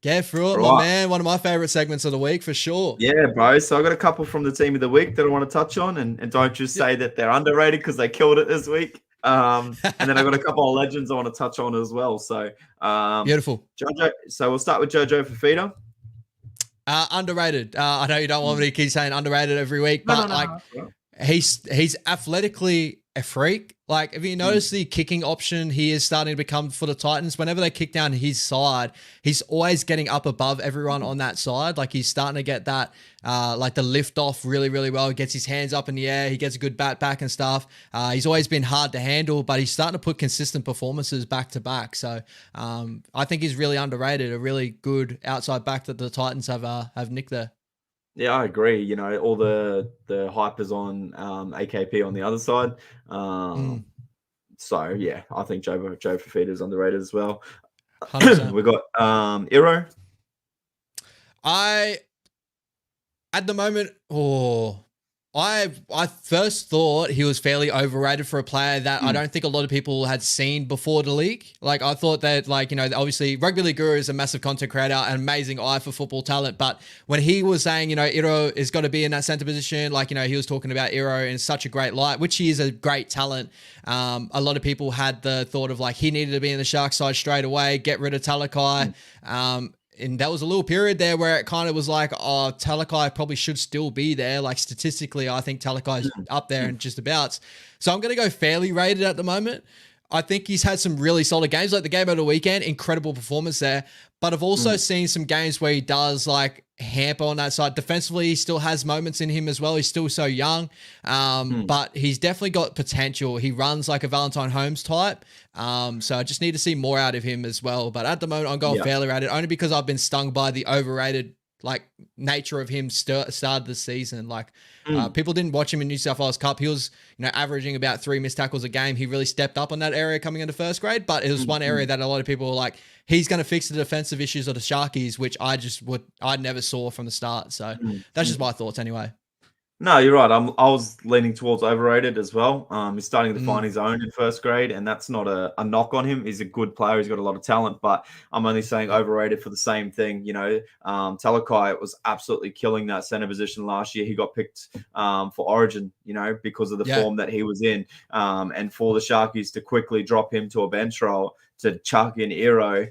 Get through it, my man. One of my favorite segments of the week for sure. Yeah, bro. So I got a couple from the team of the week that I want to touch on, and don't just say that they're underrated because they killed it this week. And then I got a couple of legends I want to touch on as well. So beautiful. Jojo. So we'll start with Jojo Fafita. Underrated. I know you don't want me to keep saying underrated every week, but he's athletically a freak. Like, if you notice the kicking option he is starting to become for the Titans, whenever they kick down his side, he's always getting up above everyone on that side. Like, he's starting to get that, like the lift off really, really well. He gets his hands up in the air. He gets a good bat back and stuff. He's always been hard to handle, but he's starting to put consistent performances back to back. So I think he's really underrated, a really good outside back that the Titans have nicked there. Yeah, I agree. You know, all the hype is on AKP on the other side. So yeah, I think Joe Fafita is underrated as well. 100%. We got Iro. At the moment, I first thought he was fairly overrated for a player that I don't think a lot of people had seen before the league. Like, I thought that, like, you know, obviously Rugby League Guru is a massive content creator, an amazing eye for football talent. But when he was saying, you know, Iro is got to be in that center position, like, you know, he was talking about Iro in such a great light, which he is a great talent. A lot of people had the thought of, like, he needed to be in the Shark side straight away, get rid of Talakai. And that was a little period there where it kind of was like, oh, Talakai probably should still be there. Like, statistically, I think Talakai's up there and just about. So I'm going to go fairly rated at the moment. I think he's had some really solid games, like the game of the weekend, incredible performance there. But I've also seen some games where he does, like, hamper on that side. Defensively, he still has moments in him as well. He's still so young, but he's definitely got potential. He runs like a Valentine Holmes type. So I just need to see more out of him as well. But at the moment, I'm going fairly rated, only because I've been stung by the overrated, like, nature of him started the season. Like, people didn't watch him in New South Wales Cup. He was, you know, averaging about 3 missed tackles a game. He really stepped up on that area coming into first grade, but it was one area that a lot of people were like, he's going to fix the defensive issues of the Sharkies, which I never saw from the start. So that's just my thoughts anyway. No, you're right. I was leaning towards overrated as well. He's starting to find his own in first grade, and that's not a knock on him. He's a good player. He's got a lot of talent, but I'm only saying overrated for the same thing. You know, Talakai was absolutely killing that center position last year. He got picked for Origin, you know, because of the form that he was in. And for the Sharkies to quickly drop him to a bench role to chuck in Eero.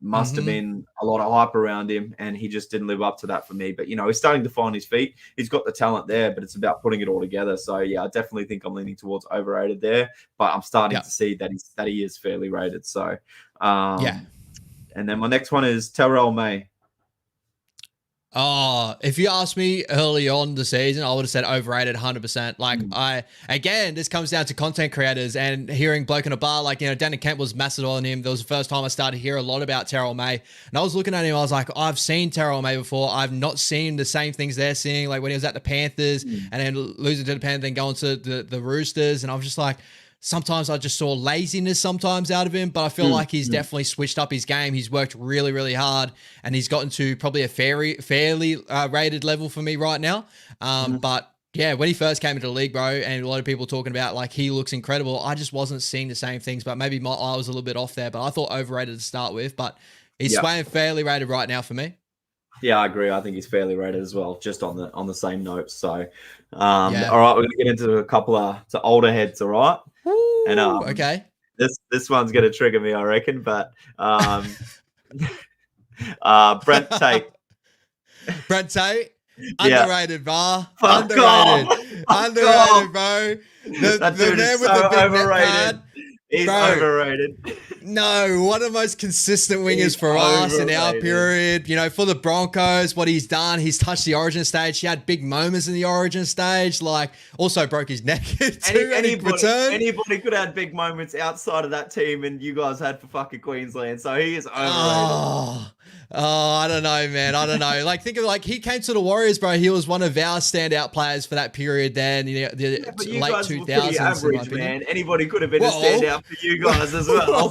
Must have been a lot of hype around him, and he just didn't live up to that for me. But, you know, he's starting to find his feet. He's got the talent there, but it's about putting it all together. So, yeah, I definitely think I'm leaning towards overrated there, but I'm starting to see that he is fairly rated. So, and then my next one is Terrell May. Oh, if you asked me early on the season, I would have said overrated 100%. Like again, this comes down to content creators and hearing bloke in a bar, like, you know, Danny Kemp was massive on him. That was the first time I started to hear a lot about Terrell May. And I was looking at him, I was like, I've seen Terrell May before. I've not seen the same things they're seeing. Like when he was at the Panthers and then losing to the Panthers, then going to the Roosters. And I was just like, sometimes I just saw laziness sometimes out of him, but I feel like he's definitely switched up his game. He's worked really, really hard, and he's gotten to probably a fairly rated level for me right now. But yeah, when he first came into the league, bro, and a lot of people talking about like he looks incredible, I just wasn't seeing the same things, but maybe my eye was a little bit off there, but I thought overrated to start with, but he's swaying fairly rated right now for me. Yeah, I agree. I think he's fairly rated as well, just on the same note. So, all right, we're gonna get into a couple of older heads. All right, and okay, this one's gonna trigger me, I reckon. But Brent Tate, underrated, bar, underrated, bro. The man with the big overrated. He's overrated. No, one of the most consistent wingers for us in our period. You know, for the Broncos, what he's done, he's touched the Origin stage. He had big moments in the Origin stage. Like, also broke his neck too. Anybody could have big moments outside of that team, and you guys had for fucking Queensland. So he is overrated. Oh, I don't know, man. I don't know. Like, think of like he came to the Warriors, bro. He was one of our standout players for that period. Then the late 2000s. Average, man. Anybody could have been a standout for you guys as well.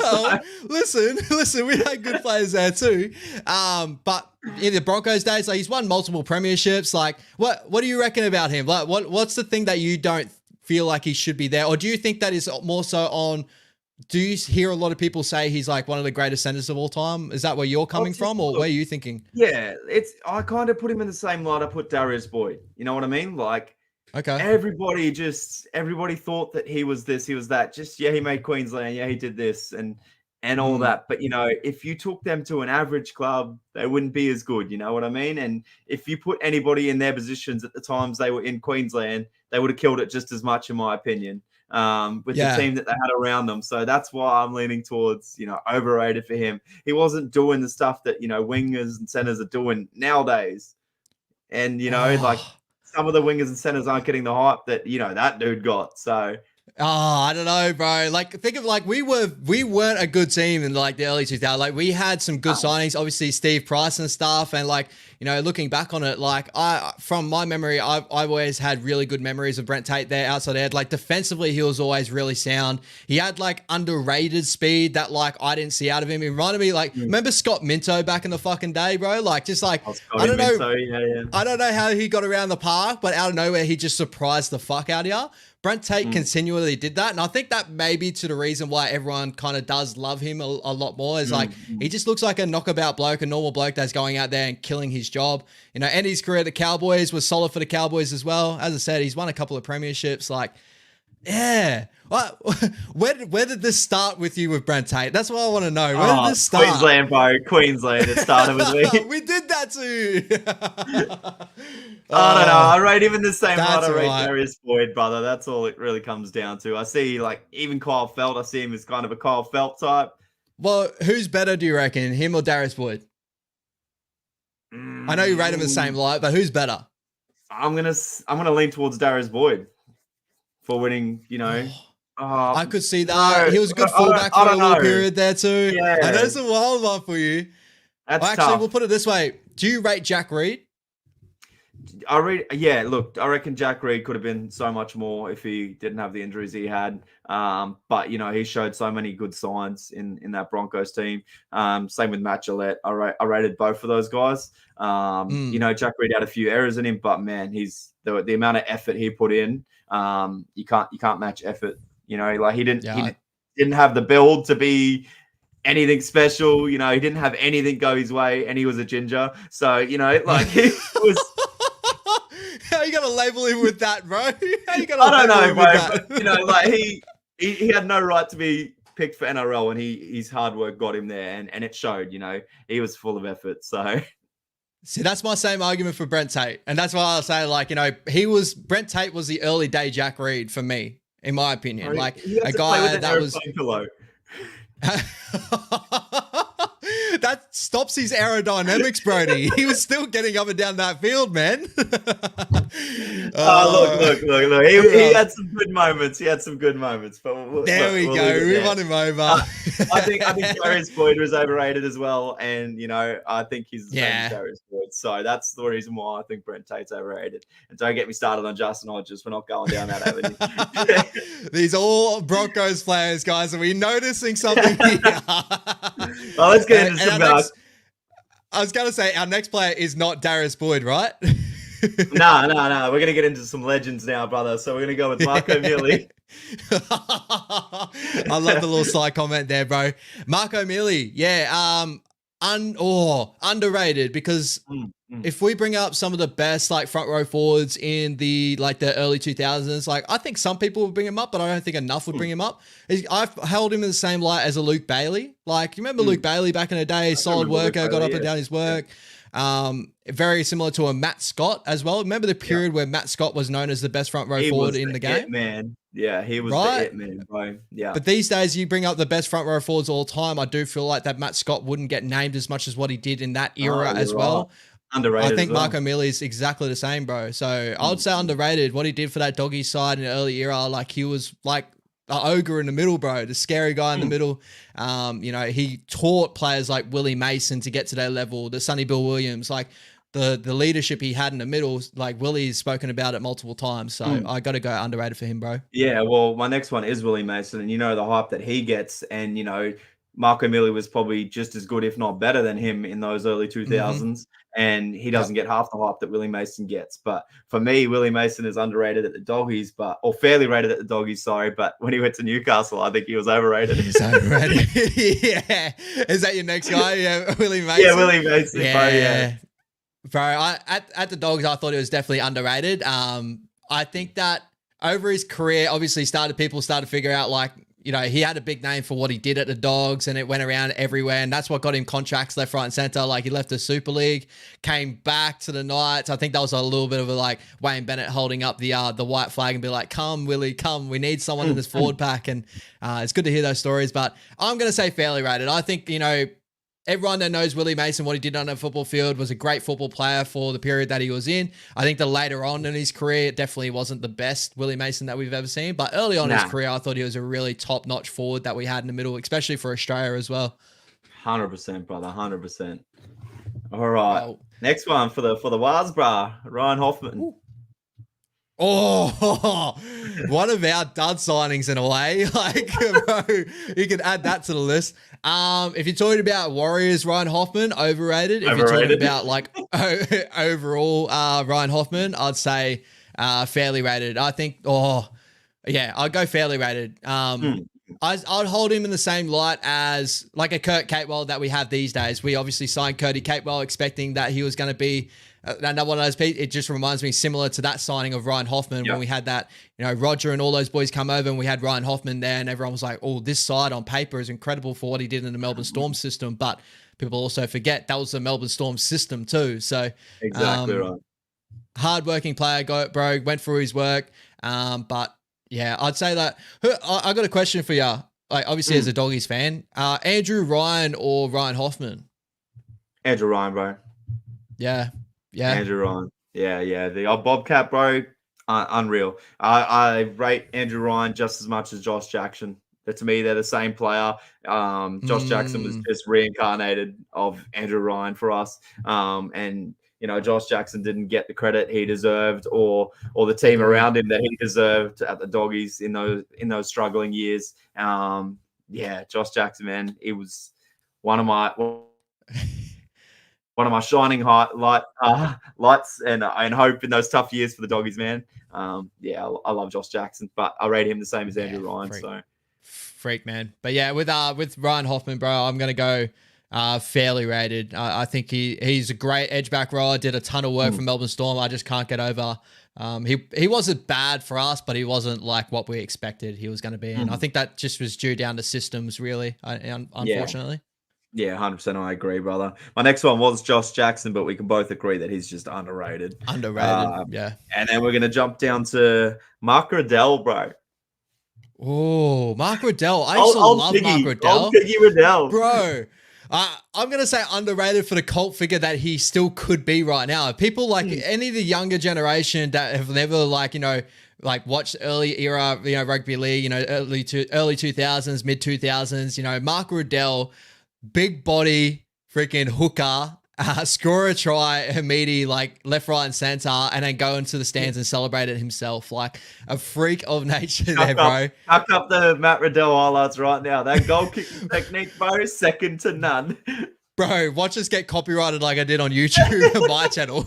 Listen, we had good players there too. But in the Broncos days, like he's won multiple premierships. Like, what do you reckon about him? Like, what's the thing that you don't feel like he should be there, or do you think that is more so on? Do you hear a lot of people say he's like one of the greatest centers of all time? Is that where you're coming from, or where are you thinking? Yeah, I kind of put him in the same light I put Darius Boyd. You know what I mean? Like, okay, everybody thought that he was this, he was that. Just he made Queensland, he did this and all that. But you know, if you took them to an average club, they wouldn't be as good. You know what I mean? And if you put anybody in their positions at the times they were in Queensland, they would have killed it just as much, in my opinion. With the team that they had around them. So that's why I'm leaning towards, you know, overrated for him. He wasn't doing the stuff that, you know, wingers and centers are doing nowadays. And, you know, like some of the wingers and centers aren't getting the hype that, you know, that dude got. So I don't know, bro. Like, think of like we weren't a good team in like the early 2000s. Like, we had some good signings, obviously Steve Price and stuff. And like, you know, looking back on it, like from my memory, I've always had really good memories of Brent Tate there outside ed. Like defensively, he was always really sound. He had like underrated speed that like I didn't see out of him. It reminded me like, remember Scott Minto back in the fucking day, bro? Like just like, I don't know. I don't know how he got around the park, but out of nowhere, he just surprised the fuck out of you. Brent Tate continually did that. And I think that may be to the reason why everyone kind of does love him a lot more is like, he just looks like a knockabout bloke, a normal bloke that's going out there and killing his job. You know, and his career at the Cowboys was solid for the Cowboys as well. As I said, he's won a couple of premierships. Like, yeah. Where did this start with you with Brent Tate? That's what I want to know. Where did this start? Queensland, bro. Queensland. It started with me. We did that too. I don't know. I rate him in the same light I rate Darius Boyd, brother. That's all it really comes down to. I see, like, even Kyle Felt, I see him as kind of a Kyle Felt type. Well, who's better, do you reckon, him or Darius Boyd? I know you rate him in the same light, but who's better? I'm gonna lean towards Darius Boyd for winning, you know. I could see that. No, he was a good fullback for a little period there too. Yeah. I know it's a wild one for you. That's tough. We'll put it this way. Do you rate Jack Reed? Look, I reckon Jack Reed could have been so much more if he didn't have the injuries he had. But, you know, he showed so many good signs in that Broncos team. Same with Matt Gillette. I rated both of those guys. You know, Jack Reed had a few errors in him, but, man, the amount of effort he put in, you can't match effort. You know, like he didn't have the build to be anything special. You know, he didn't have anything go his way, and he was a ginger. So, you know, like he was. How you gonna label him with that, bro? I don't know, bro. But, you know, like he had no right to be picked for NRL, and his hard work got him there, and it showed. You know, he was full of effort. So. See, that's my same argument for Brent Tate. And that's why I say, like, you know, Brent Tate was the early day Jack Reed for me, in my opinion. Like, a guy that was. That stops his aerodynamics, Brody. He was still getting up and down that field, man. Look. He had some good moments. But there we go. We won him over. I think Darius Boyd was overrated as well, and you know I think he's the same as Darius Boyd. So that's the reason why I think Brent Tate's overrated. And don't get me started on Justin Hodges. We're not going down that avenue. These all Broncos players, guys. Are we noticing something here? Well, let's get into some back. I was going to say, our next player is not Darius Boyd, right? No. We're going to get into some legends now, brother. So we're going to go with Marco Mealy. I love the little side comment there, bro. Marco Mealy, yeah. Underrated because if we bring up some of the best like front row forwards in the early 2000s, like I think some people would bring him up, but I don't think enough would bring him up. I've held him in the same light as a Luke Bailey. Like, you remember Luke Bailey back in the day, solid worker, got up and down his work. Very similar to a Matt Scott as well. Remember the period where Matt Scott was known as the best front row forward in the game? Man. Yeah, he was the it man, bro. Yeah. But these days, you bring up the best front row forwards all time. I do feel like that Matt Scott wouldn't get named as much as what he did in that era as well. Underrated. I think Marco Mealy is exactly the same, bro. So I would say underrated. What he did for that doggy side in the early era, like he was like an ogre in the middle, bro. The scary guy in the middle. You know, he taught players like Willie Mason to get to their level. The Sonny Bill Williams, like the leadership he had in the middle. Like Willie's spoken about it multiple times. So I got to go underrated for him, bro. Yeah. Well, my next one is Willie Mason, and you know the hype that he gets, and you know. Marco Mealy was probably just as good, if not better than him in those early 2000s. And he doesn't get half the hype that Willie Mason gets. But for me, Willie Mason is underrated at the Doggies, or fairly rated at the Doggies, sorry. But when he went to Newcastle, I think he was overrated. He's overrated. Yeah. Is that your next guy? Yeah, Willie Mason? Yeah, Willie Mason. Yeah. Bro, at the Dogs, I thought it was definitely underrated. I think that over his career, obviously people started to figure out like, you know, he had a big name for what he did at the Dogs and it went around everywhere. And that's what got him contracts left, right and center. Like he left the Super League, came back to the Knights. I think that was a little bit of a like Wayne Bennett holding up the white flag and be like, come Willie, come. We need someone in this forward pack. And it's good to hear those stories, but I'm going to say fairly rated. I think, you know, everyone that knows Willie Mason, what he did on the football field, was a great football player for the period that he was in. I think that later on in his career, it definitely wasn't the best Willie Mason that we've ever seen. But early on in his career, I thought he was a really top-notch forward that we had in the middle, especially for Australia as well. 100%, brother, 100%. All right. Next one for the Waz, brah, Ryan Hoffman. Ooh. Oh, one of our dud signings in a way. Like, bro, you can add that to the list. If you're talking about Warriors, Ryan Hoffman, overrated. If you're talking about like overall Ryan Hoffman, I'd say fairly rated. I think, I'd go fairly rated. I'd hold him in the same light as like a Kurt Capewell that we have these days. We obviously signed Curdy Capewell expecting that he was going to be another one of those people. It just reminds me similar to that signing of Ryan Hoffman when we had that, you know, Roger and all those boys come over and we had Ryan Hoffman there and everyone was like, oh, this side on paper is incredible for what he did in the Melbourne Storm system. But people also forget that was the Melbourne Storm system too. So exactly right. Hardworking player, went through his work. But yeah, I'd say that. I got a question for you. Like obviously as a Doggies fan, Andrew Ryan or Ryan Hoffman? Andrew Ryan, bro. Yeah. Andrew Ryan. Yeah. The old Bobcat, bro. Unreal. I rate Andrew Ryan just as much as Josh Jackson. To me, they're the same player. Josh Jackson was just reincarnated of Andrew Ryan for us. And you know, Josh Jackson didn't get the credit he deserved, or the team around him that he deserved at the Doggies in those struggling years. Josh Jackson, man, he was one of my shining lights and hope in those tough years for the Doggies, man. I love Josh Jackson, but I rate him the same as Andrew Ryan. Freak, man. But yeah, with Ryan Hoffman, bro, I'm gonna go fairly rated. I think he's a great edge back rower. Did a ton of work for Melbourne Storm. I just can't get over He wasn't bad for us, but he wasn't like what we expected he was going to be. And I think that just was due down to systems, really, unfortunately. Yeah, 100%. I agree, brother. My next one was Josh Jackson, but we can both agree that he's just underrated. Underrated, yeah. And then we're going to jump down to Mark Riddell, bro. Oh, Mark Riddell. I used to love Mark Riddell. Old Piggy Riddell. Bro, I'm going to say underrated for the cult figure that he still could be right now. People like any of the younger generation that have never like watched early era, rugby league, early 2000s, mid 2000s, Mark Riddell, big body, freaking hooker, score a try immediately, like left, right, and center, and then go into the stands and celebrate it himself. Like a freak of nature there, bro. Chuck up the Matt Riddell highlights right now. That goal kicking technique, bro, second to none. Bro, watch us get copyrighted like I did on YouTube on my channel.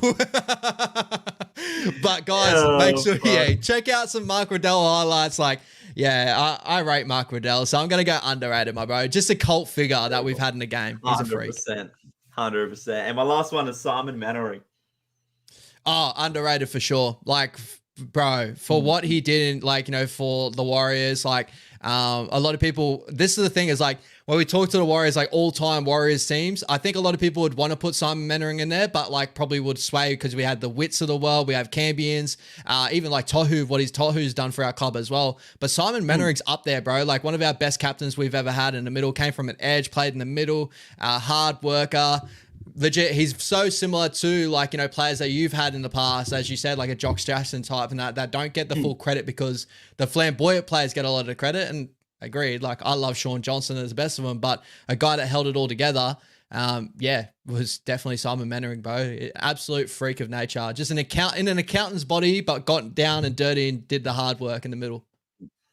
But guys, make sure, check out some Mark Riddell highlights. Like, I rate Mark Riddell, so I'm going to go underrated, my bro. Just a cult figure that we've had in the game. He's a freak. 100%. And my last one is Simon Mannering. Oh, underrated for sure. Like, bro, for what he did, for the Warriors, a lot of people, this is the thing is like, when we talk to the Warriors, like all-time Warriors teams, I think a lot of people would want to put Simon Mannering in there, but like probably would sway because we had the Wits of the world, we have Cambians, even like Tohu, what Tohu's done for our club as well. But Simon Mannering's up there, bro. Like one of our best captains we've ever had in the middle, came from an edge, played in the middle, hard worker. Legit, he's so similar to players that you've had in the past, as you said, like a Josh Jackson type and that don't get the full credit because the flamboyant players get a lot of the credit. And agreed, like I love Shaun Johnson as the best of them, but a guy that held it all together, was definitely Simon Mannering, bro. Absolute freak of nature, just in an accountant's body, but got down and dirty and did the hard work in the middle.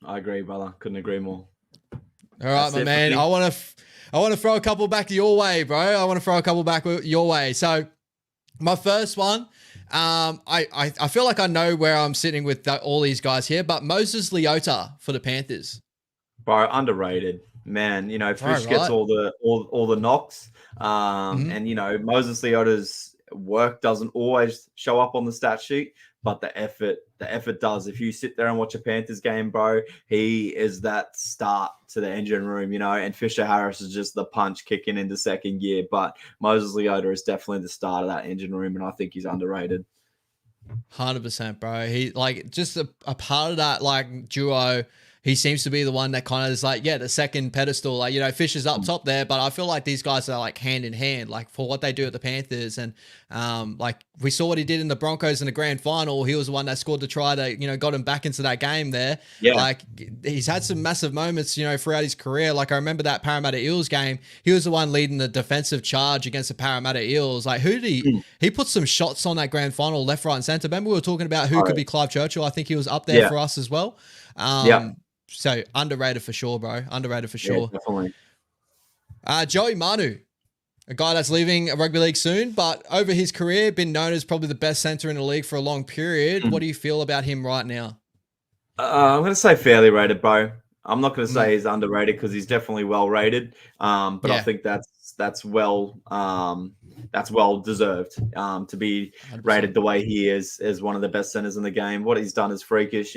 I agree, brother. Couldn't agree more. All right, my man. I want to throw a couple back your way, bro. I want to throw a couple back your way. So my first one, I feel like I know where I'm sitting with all these guys here, but Moses Leota for the Panthers. Bro, underrated. Man, Fish gets all the knocks. And Moses Leota's work doesn't always show up on the stat sheet, but the effort does. If you sit there and watch a Panthers game, bro, he is that start to the engine room, and Fisher Harris is just the punch kicking into second gear. But Moses Leota is definitely the start of that engine room, and I think he's underrated. 100%, bro. He just a part of that duo. He seems to be the one that kind of is the second pedestal. Fisher's up top there, but I feel like these guys are hand in hand, for what they do at the Panthers. And we saw what he did in the Broncos in the grand final. He was the one that scored the try that, got him back into that game there. Yeah. He's had some massive moments, throughout his career. I remember that Parramatta Eels game. He was the one leading the defensive charge against the Parramatta Eels. Who did he put some shots on that grand final, left, right, and center. Remember we were talking about who could be Clive Churchill. I think he was up there for us as well. So underrated for sure, bro. Underrated for sure. Definitely. Joey Manu, a guy that's leaving rugby league soon, but over his career, been known as probably the best center in the league for a long period. What do you feel about him right now? I'm going to say fairly rated, bro. I'm not going to say he's underrated because he's definitely well rated. But I think that's well deserved to be 100%. Rated the way he is as one of the best centers in the game. What he's done is freakish.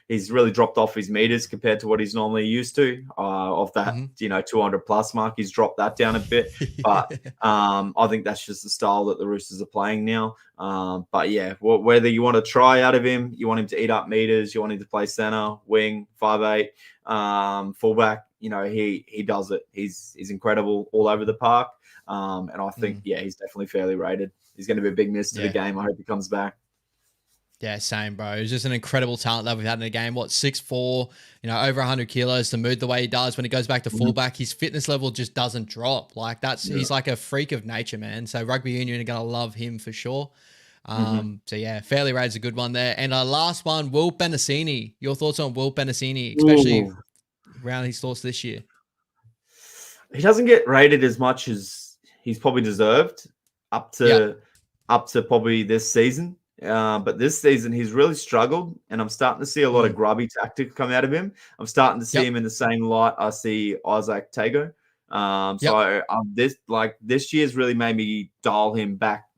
He's really dropped off his meters compared to what he's normally used to. Of that 200 plus mark, he's dropped that down a bit. But I think that's just the style that the Roosters are playing now. But yeah, whether you want to try out of him, you want him to eat up meters, you want him to play center, wing, 5'8", fullback, he does it. He's incredible all over the park. And I think, he's definitely fairly rated. He's going to be a big miss to the game. I hope he comes back. Yeah, same, bro. He's just an incredible talent that we've had in the game. 6'4", over 100 kilos to move the way he does. When he goes back to fullback, his fitness level just doesn't drop. He's like a freak of nature, man. So rugby union are going to love him for sure. So yeah, fairly rated is a good one there. And our last one, Will Benacini. Your thoughts on Will Benacini, especially around his thoughts this year? He doesn't get rated as much as he's probably deserved up to probably this season. But this season he's really struggled, and I'm starting to see a lot of grubby tactics come out of him. I'm starting to see him in the same light I see Isaac Tago. This year's really made me dial him back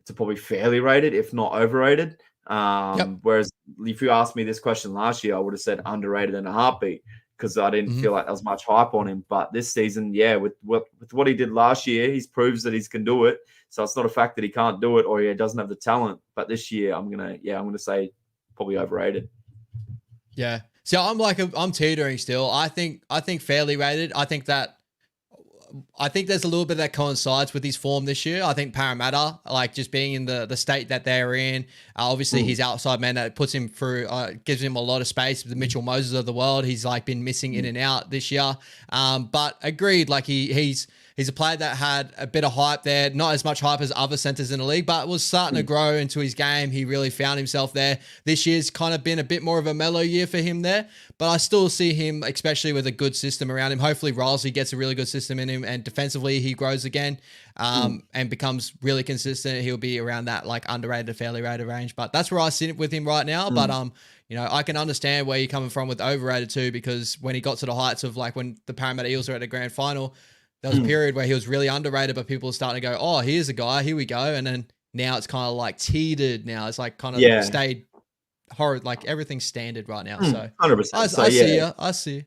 to probably fairly rated, if not overrated. Whereas if you asked me this question last year, I would have said underrated in a heartbeat because I didn't feel like there was much hype on him. But this season, with what he did last year, he proves that he can do it. So it's not a fact that he can't do it or he doesn't have the talent. But this year, I'm gonna say probably overrated. Yeah. So I'm teetering still. I think fairly rated. I think there's a little bit that coincides with his form this year. I think Parramatta, like just being in the state that they're in, obviously his outside man that puts him through, gives him a lot of space with the Mitchell Moses of the world. He's like been missing in and out this year. But agreed, like he's a player that had a bit of hype there, not as much hype as other centers in the league, but was starting to grow into his game. He really found himself there. This year's kind of been a bit more of a mellow year for him there, but I still see him, especially with a good system around him. Hopefully Rilesley gets a really good system in him and defensively he grows again and becomes really consistent. He'll be around that like underrated to fairly rated range, but that's where I sit with him right now. But I can understand where you're coming from with overrated too, because when he got to the heights of like when the Parramatta Eels were at the grand final, there was a period where he was really underrated, but people were starting to go, oh, here's a guy, here we go. And then now it's kind of like teetered now. It's like kind of stayed horrid, like everything's standard right now. So 100%. I see.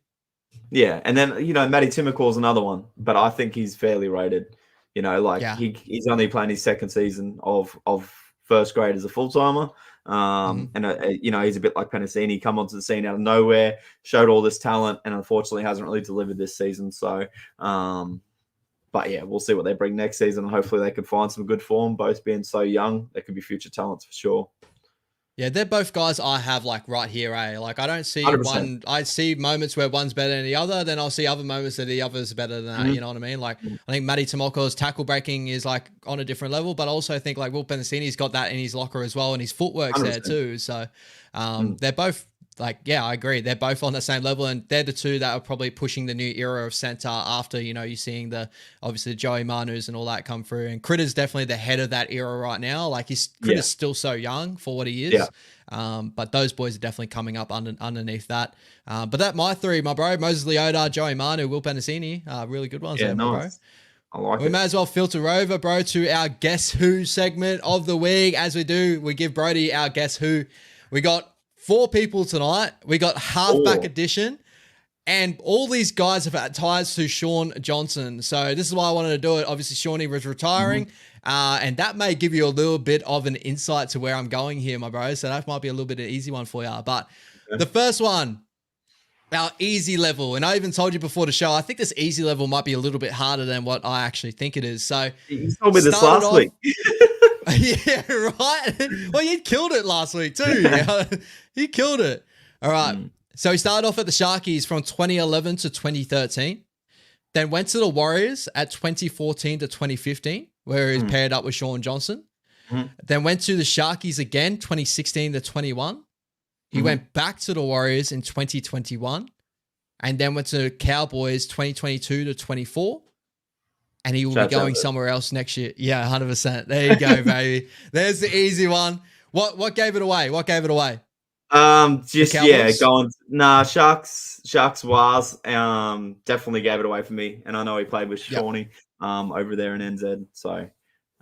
Yeah. And then, Matty Timmercall's another one, but I think he's fairly rated. He's only playing his second season of first grade as a full-timer. And he's a bit like Penasini, come onto the scene out of nowhere, showed all this talent, and unfortunately hasn't really delivered this season. So, but yeah, we'll see what they bring next season. Hopefully they can find some good form. Both being so young, they could be future talents for sure. Yeah, they're both guys I have like right here, eh? Like I don't see 100%. one. I see moments where one's better than the other, then I'll see other moments that the other's better than that. You know what I mean? Like I think Matty Timoko's tackle breaking is like on a different level, but I also think like Will Penasini's got that in his locker as well, and his footwork's 100%. There too. So they're both like, yeah, I agree. They're both on the same level, and they're the two that are probably pushing the new era of centre after, you're seeing obviously the Joey Manus and all that come through. And Critter's definitely the head of that era right now. Like Critter's still so young for what he is. Yeah. But those boys are definitely coming up underneath that. But that my three, my bro, Moses Leota, Joey Manu, Will Penasini, really good ones. Yeah, nice. Bro. I like it. We may as well filter over, bro, to our Guess Who segment of the week. As we do, we give Brody our Guess Who. We got 4 people tonight. We got halfback edition, and all these guys have had ties to Shaun Johnson. So this is why I wanted to do it. Obviously, Shawnee was retiring, and that may give you a little bit of an insight to where I'm going here, my bro. So that might be a little bit of an easy one for you. But the first one, our easy level, and I even told you before the show, I think this easy level might be a little bit harder than what I actually think it is. So you told me this last week. Yeah, right. Well, you killed it last week too. You killed it. All right. So he started off at the Sharkies from 2011 to 2013. Then went to the Warriors at 2014 to 2015, where he was paired up with Shaun Johnson. Then went to the Sharkies again, 2016 to 21. He went back to the Warriors in 2021. And then went to Cowboys 2022 to 24. And he will be going somewhere else next year. Yeah, 100%. There you go, baby. There's the easy one. What gave it away? Sharks was definitely gave it away for me. And I know he played with Shawnee over there in NZ. So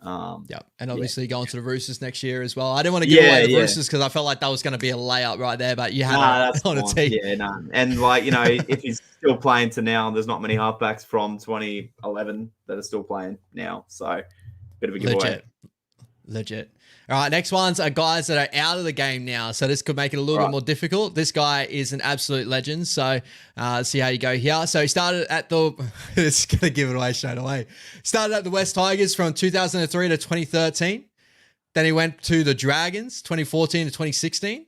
and obviously going to the Roosters next year as well. I didn't want to give away the Roosters because I felt like that was going to be a layup right there, but you had it on a tee. Yeah, no. And if he's still playing to now, there's not many halfbacks from 2011 that are still playing now. So bit of a giveaway. Legit. All right, next ones are guys that are out of the game now, so this could make it a little bit more difficult. This guy is an absolute legend, so let's see how you go here. So he started at the... it's going to give it away straight away. Started at the West Tigers from 2003 to 2013. Then he went to the Dragons 2014 to 2016.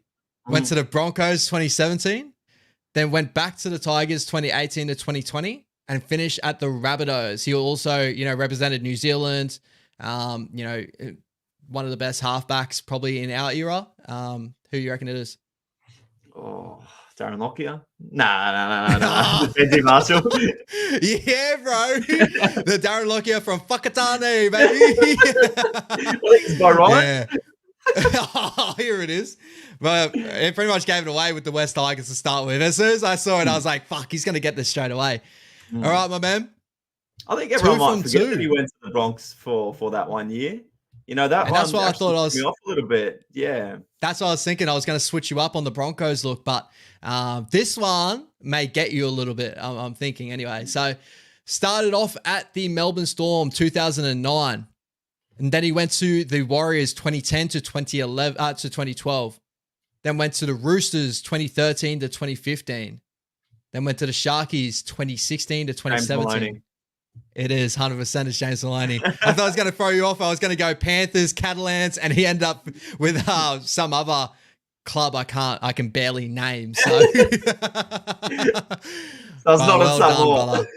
Went to the Broncos 2017. Then went back to the Tigers 2018 to 2020 and finished at the Rabbitohs. He also, represented New Zealand, one of the best halfbacks probably in our era. Who you reckon it is? Oh, Darren Lockyer? Nah. Benji Marshall. Yeah, bro. The Darren Lockyer from Whakatane, baby. I think it's by Ryan. Yeah. Here it is. But it pretty much gave it away with the West Tigers to start with. As soon as I saw it, I was like, fuck, he's going to get this straight away. All right, my man. I think everyone might forget that he went to the Bronx for that 1 year. You know, that and that's one why I thought I was me off a little bit. Yeah. That's what I was thinking. I was going to switch you up on the Broncos look, but this one may get you a little bit. I'm thinking anyway. So started off at the Melbourne Storm 2009, and then he went to the Warriors 2010 to 2011 to 2012. Then went to the Roosters 2013 to 2015. Then went to the Sharkies 2016 to 2017. It is 100% it's James Maloney. I thought I was going to throw you off. I was going to go Panthers, Catalans, and he ended up with some other club I can barely name. So that's not well done, brother.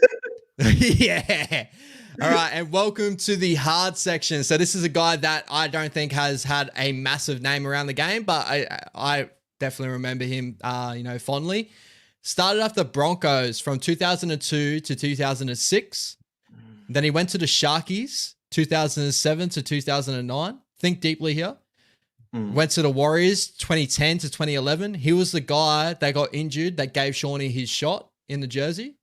Yeah. All right, and welcome to the hard section. So this is a guy that I don't think has had a massive name around the game, but I definitely remember him, fondly. Started off the Broncos from 2002 to 2006. Then he went to the Sharkies 2007 to 2009. Think deeply here. Went to the Warriors 2010 to 2011. He was the guy that got injured that gave Shawnee his shot in the jersey.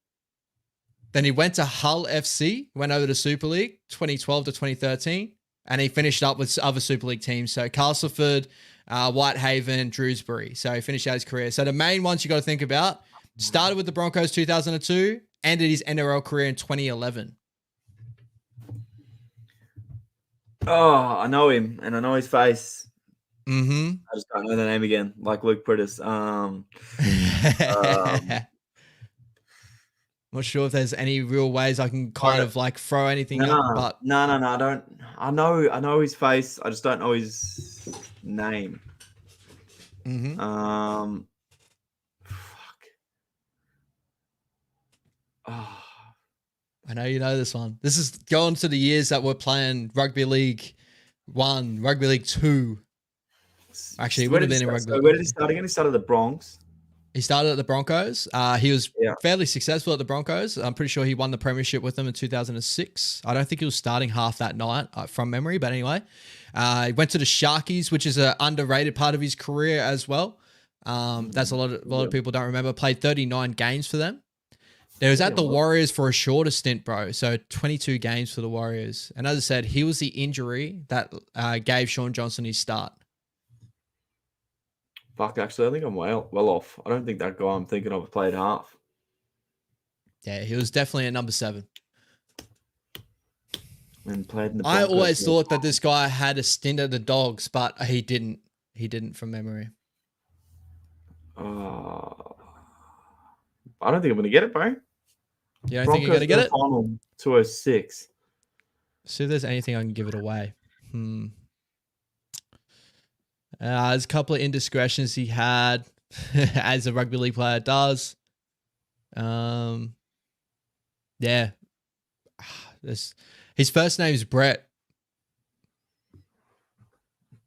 Then he went to Hull FC, went over to Super League 2012 to 2013, and he finished up with other Super League teams. So Castleford, Whitehaven, Shrewsbury. So he finished out his career. So the main ones you got to think about, started with the Broncos 2002, ended his NRL career in 2011. Oh, I know him, and I know his face. Mm-hmm. I just don't know the name again, like Luke Prittis. Not sure if there's any real ways I can kind of like throw anything up, but no, I don't. I know his face. I just don't know his name. Mm-hmm. Fuck. Oh. I know you know this one. This is going to the years that we're playing Rugby League 1, Rugby League 2. Actually, it would have been in Rugby League. Where did he start again? He started at the Bronx. He started at the Broncos. He was fairly successful at the Broncos. I'm pretty sure he won the Premiership with them in 2006. I don't think he was starting half that night from memory, but anyway. He went to the Sharkies, which is an underrated part of his career as well. That's a lot of people don't remember. Played 39 games for them. He was at the Warriors for a shorter stint, bro. So 22 games for the Warriors. And as I said, he was the injury that gave Shaun Johnson his start. Fuck, actually, I think I'm well off. I don't think that guy I'm thinking of played half. Yeah, he was definitely a number 7. And played in the I always thought that this guy had a stint at the Dogs, but he didn't. He didn't from memory. I don't think I'm going to get it, bro. You don't think you're going to get it? Final 206. See if there's anything I can give it away. There's a couple of indiscretions he had, as a rugby league player does. Yeah. His first name is Brett.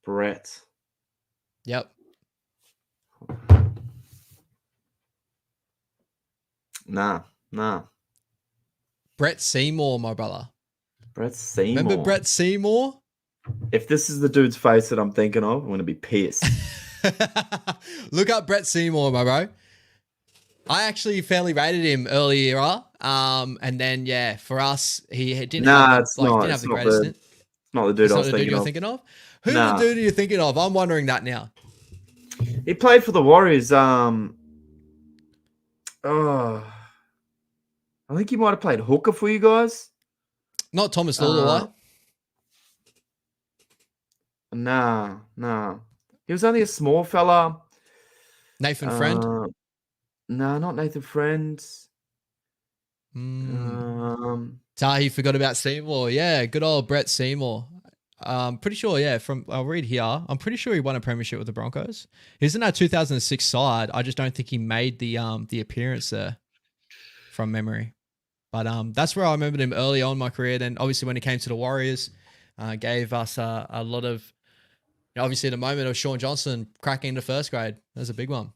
Brett. Yep. Nah. Brett Seymour, my brother. Brett Seymour. Remember Brett Seymour? If this is the dude's face that I'm thinking of, I'm going to be pissed. Look up Brett Seymour, my bro. I actually fairly rated him earlier. And then, for us, he didn't have the greatest stint. It's not the dude I was thinking of. Who the dude are you thinking of? I'm wondering that now. He played for the Warriors. I think he might have played hooker for you guys. Not Thomas Lillaway. Nah. He was only a small fella. Nathan Friend? No, not Nathan Friend. Tahi forgot about Seymour. Yeah, good old Brett Seymour. Pretty sure, I'll read here. I'm pretty sure he won a premiership with the Broncos. He was in our 2006 side. I just don't think he made the appearance there from memory. But that's where I remembered him early on in my career. Then obviously when he came to the Warriors, gave us a lot of, obviously the moment of Shaun Johnson cracking into first grade. That was a big one.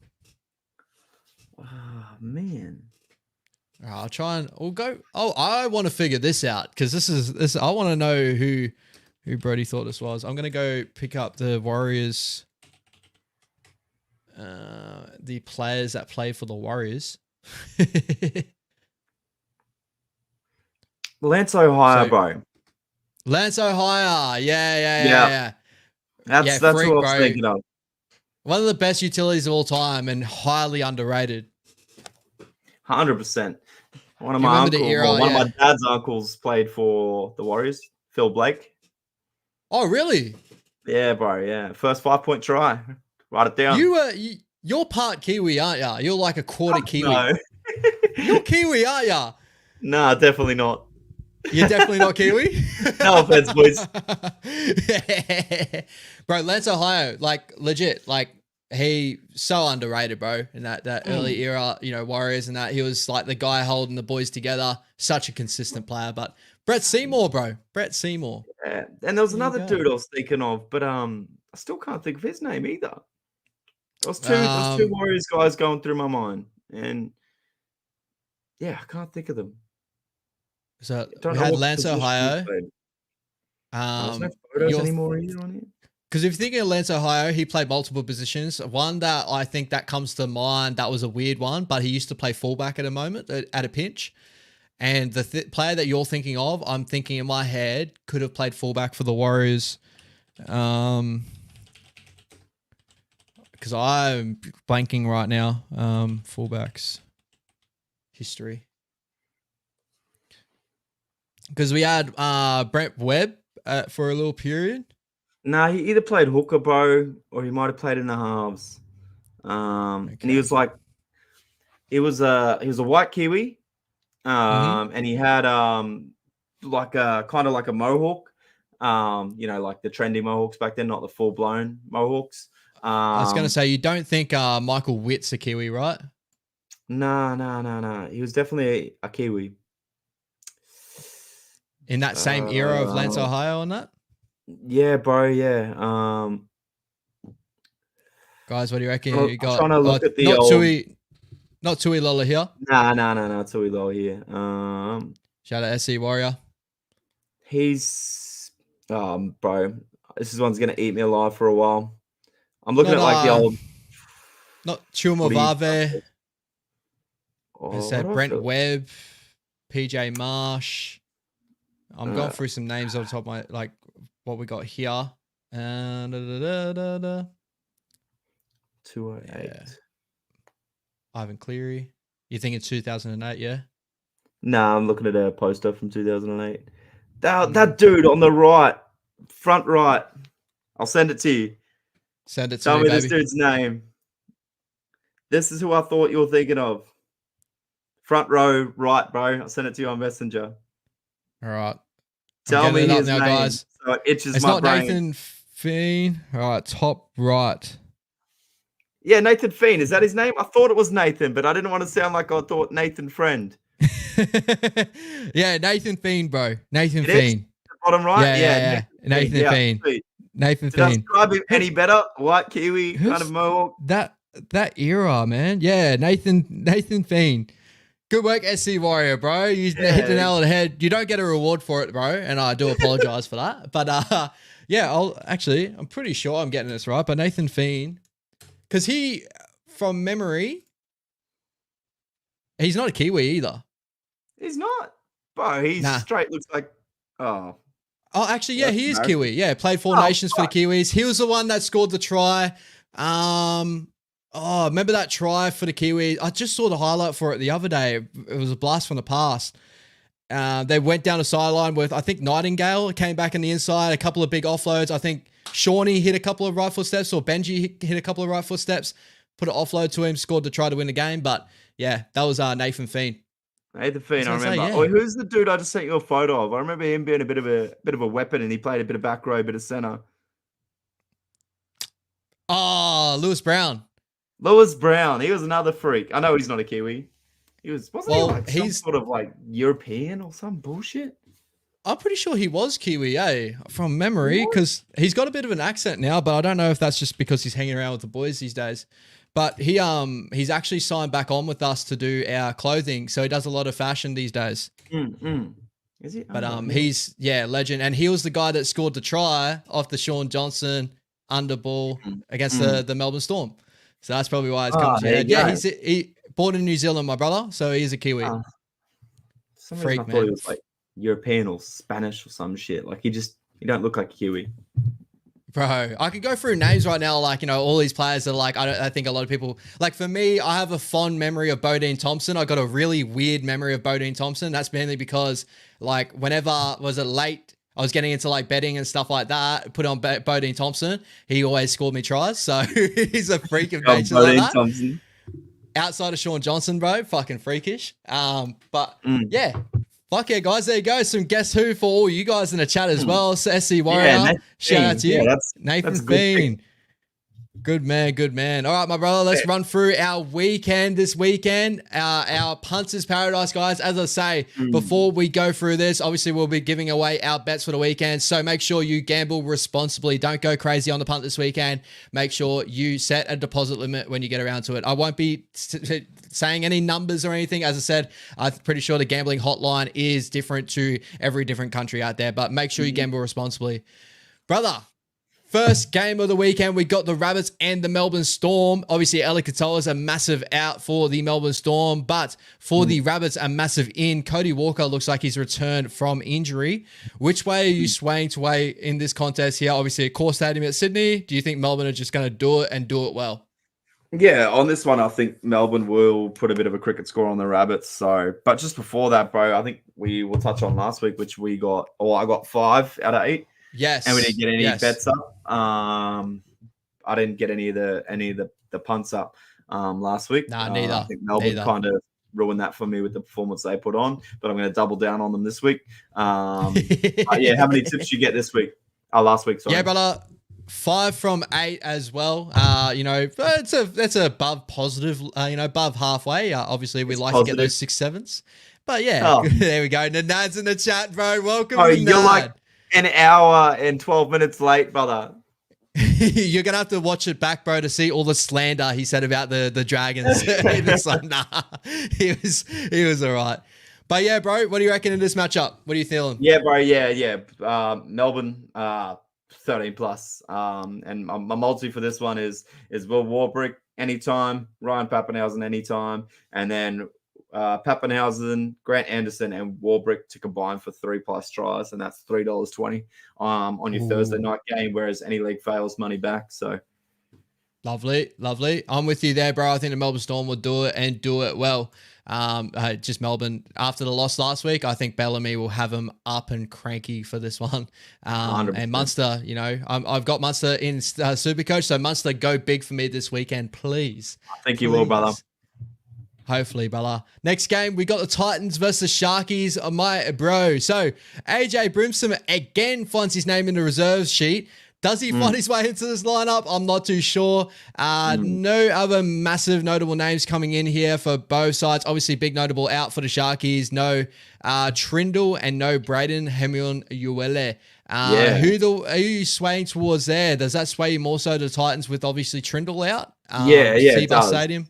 Oh, man. I'll try and we'll go. Oh, I want to figure this out because this. I want to know who Brodie thought this was. I'm gonna go pick up the Warriors. The players that play for the Warriors. Lance O'Hire, bro. Lance O'Hire. Yeah. That's Freak, who I was bro. thinking of. One of the best utilities of all time and highly underrated. 100%. One of my uncles, one of my dad's uncles played for the Warriors, Phil Blake. Oh, really? Yeah, bro. Yeah. First 5-point try. Write it down. You're part Kiwi, aren't ya? You're like a quarter Kiwi. No. You're Kiwi, aren't ya? Nah, definitely not. You're definitely not Kiwi? No offense, boys. Bro, Lance Ohio, like legit, like he so underrated, bro. In that early era, you know, Warriors and that. He was like the guy holding the boys together. Such a consistent player. But Brett Seymour, bro. Brett Seymour. Yeah. And there was another dude I was thinking of, but I still can't think of his name either. Those two Warriors guys going through my mind. And yeah, I can't think of them. So we had Lance Ohio. There's no photos anymore either on here. Because if you're thinking of Lance Ohio, he played multiple positions. One that I think that comes to mind, that was a weird one, but he used to play fullback at a moment, at a pinch. And the player that you're thinking of, I'm thinking in my head, could have played fullback for the Warriors. Because I'm blanking right now. Fullbacks history. Because we had Brent Webb for a little period. Nah, he either played hooker, bro, or he might have played in the halves. And he was like, he was a white Kiwi, and he had like a kind of like a mohawk, you know, like the trendy mohawks back then, not the full blown mohawks. I was gonna say, you don't think Michael Witt's a Kiwi, right? No. He was definitely a Kiwi. In that same era of Lance Ohio and that? Yeah, bro, yeah. Guys, what do you reckon? You got trying to look at the not Tui Lola here. Nah, Tui Lola here. Shout out SC Warrior. He's bro, this one's gonna eat me alive for a while. I'm looking at like the old not Chuma Vave. I said Brent Webb, PJ Marsh. I'm going through some names on top of my, like, what we got here. 208. Yeah. Ivan Cleary. You think it's 2008, yeah? Nah, I'm looking at a poster from 2008. That dude on the right, front right. I'll send it to you. Send it to Tell me, me baby. This dude's name. This is who I thought you were thinking of. Front row, right, bro. I'll send it to you on Messenger. All right. Tell me his now, name, guys. So it itches it's my not brain. Nathan Fiend. All right, top right. Yeah, Nathan Fiend. Is that his name? I thought it was Nathan, but I didn't want to sound like I thought Nathan Friend. Yeah, Nathan Fiend, bro. Nathan Fiend. Bottom right? Yeah. Nathan Fiend. Nathan Did I Fiend. describe him any better? White Kiwi, kind of mohawk. That era, man. Yeah, Nathan Fiend. Good work, SC Warrior, bro. You hit the nail on the head. You don't get a reward for it, bro, and I do apologize for that. But yeah, I'm pretty sure I'm getting this right. But Nathan Fiend, because he, from memory, he's not a Kiwi either. He's not, bro. He's straight. Looks like actually, yeah, he is Kiwi. Yeah, played Four Nations for the Kiwis. He was the one that scored the try. Remember that try for the Kiwis? I just saw the highlight for it the other day. It was a blast from the past. They went down the sideline with, I think, Nightingale came back in the inside, a couple of big offloads. I think Shawnee hit a couple of right foot steps, or Benji hit a couple of right foot steps, put an offload to him, scored to try to win the game. But yeah, that was Nathan Fiend. Nathan Fiend, I remember. Oh, who's the dude I just sent you a photo of? I remember him being a bit of a weapon, and he played a bit of back row, a bit of center. Oh, Lewis Brown. Lewis Brown. He was another freak. I know he's not a Kiwi. Wasn't he like some sort of like European or some bullshit? I'm pretty sure he was Kiwi, from memory, because he's got a bit of an accent now, but I don't know if that's just because he's hanging around with the boys these days. But he's actually signed back on with us to do our clothing, so he does a lot of fashion these days. Is he? But he's legend, and he was the guy that scored the try off the Shaun Johnson underball against the Melbourne Storm. So that's probably why it's coming to your head. Yeah, he's born in New Zealand, my brother, so he's a Kiwi. Freak, man. I thought he was like European or Spanish or some shit. Like he don't look like Kiwi. Bro, I could go through names right now, like, you know, all these players that are like, I think a lot of people, like for me, I have a fond memory of Bodine Thompson. I got a really weird memory of Bodine Thompson. That's mainly because, like, whenever, was it late, I was getting into like betting and stuff like that, put on Bodine Thompson, he always scored me tries. So he's a freak of nature like that. Thompson. Outside of Shaun Johnson, bro, fucking freakish. Yeah. Fuck yeah, guys. There you go. Some Guess Who for all you guys in the chat as well. SC Warrior. Shout out to you. Yeah, Nathan's Bean. Good man, good man. All right, my brother, let's run through our weekend this weekend. Our Punters Paradise, guys. As I say, before we go through this, obviously we'll be giving away our bets for the weekend. So make sure you gamble responsibly. Don't go crazy on the punt this weekend. Make sure you set a deposit limit when you get around to it. I won't be saying any numbers or anything. As I said, I'm pretty sure the gambling hotline is different to every different country out there, but make sure you gamble responsibly. Brother, first game of the weekend, we got the Rabbits and the Melbourne Storm. Obviously, Eli Katoa's a massive out for the Melbourne Storm, but for the Rabbits, a massive in. Cody Walker looks like he's returned from injury. Which way are you swaying to way in this contest here? Obviously, a core stadium at Sydney. Do you think Melbourne are just going to do it and do it well? Yeah, on this one, I think Melbourne will put a bit of a cricket score on the Rabbits. So, but just before that, bro, I think we will touch on last week, which we got, I got 5 out of 8. Yes. And we didn't get any bets up. I didn't get any of the punts up last week. Nah, neither. I think Melbourne kind of ruined that for me with the performance they put on, but I'm going to double down on them this week. Yeah, how many tips you get this week? Last week, sorry. Yeah, brother. 5 from 8 as well. You know, that's above positive, you know, above halfway. Obviously, we like to get those 6 7s. But yeah, there we go. Nad's in the chat, bro. Welcome, Nad. You're like an hour and 12 minutes late, brother. You're gonna have to watch it back, bro, to see all the slander he said about the Dragons. It's like, nah, he was all right. But yeah, bro, what do you reckon in this matchup? What are you feeling? Yeah, bro, yeah. Melbourne, 13 plus. And my multi for this one is Will Warbrick anytime, Ryan Pappenhausen anytime, and then Pappenhausen, Grant Anderson, and Warbrick to combine for 3+ tries, and that's $3.20 on your Thursday night game. Whereas any league fails, money back. So lovely. I'm with you there, bro. I think the Melbourne Storm will do it and do it well. Just Melbourne after the loss last week. I think Bellamy will have them up and cranky for this one. And Munster, you know, I've got Munster in Supercoach, so Munster go big for me this weekend, please. I think you will, brother. Hopefully, brother. Next game, we got the Titans versus Sharkies, my bro. So AJ Brimson again finds his name in the reserves sheet. Does he find his way into this lineup? I'm not too sure. No other massive notable names coming in here for both sides. Obviously, big notable out for the Sharkies. No Trindle and no Braden Hemion-Uele. Who are you swaying towards there? Does that sway you more so to the Titans with obviously Trindle out? It does. Stadium.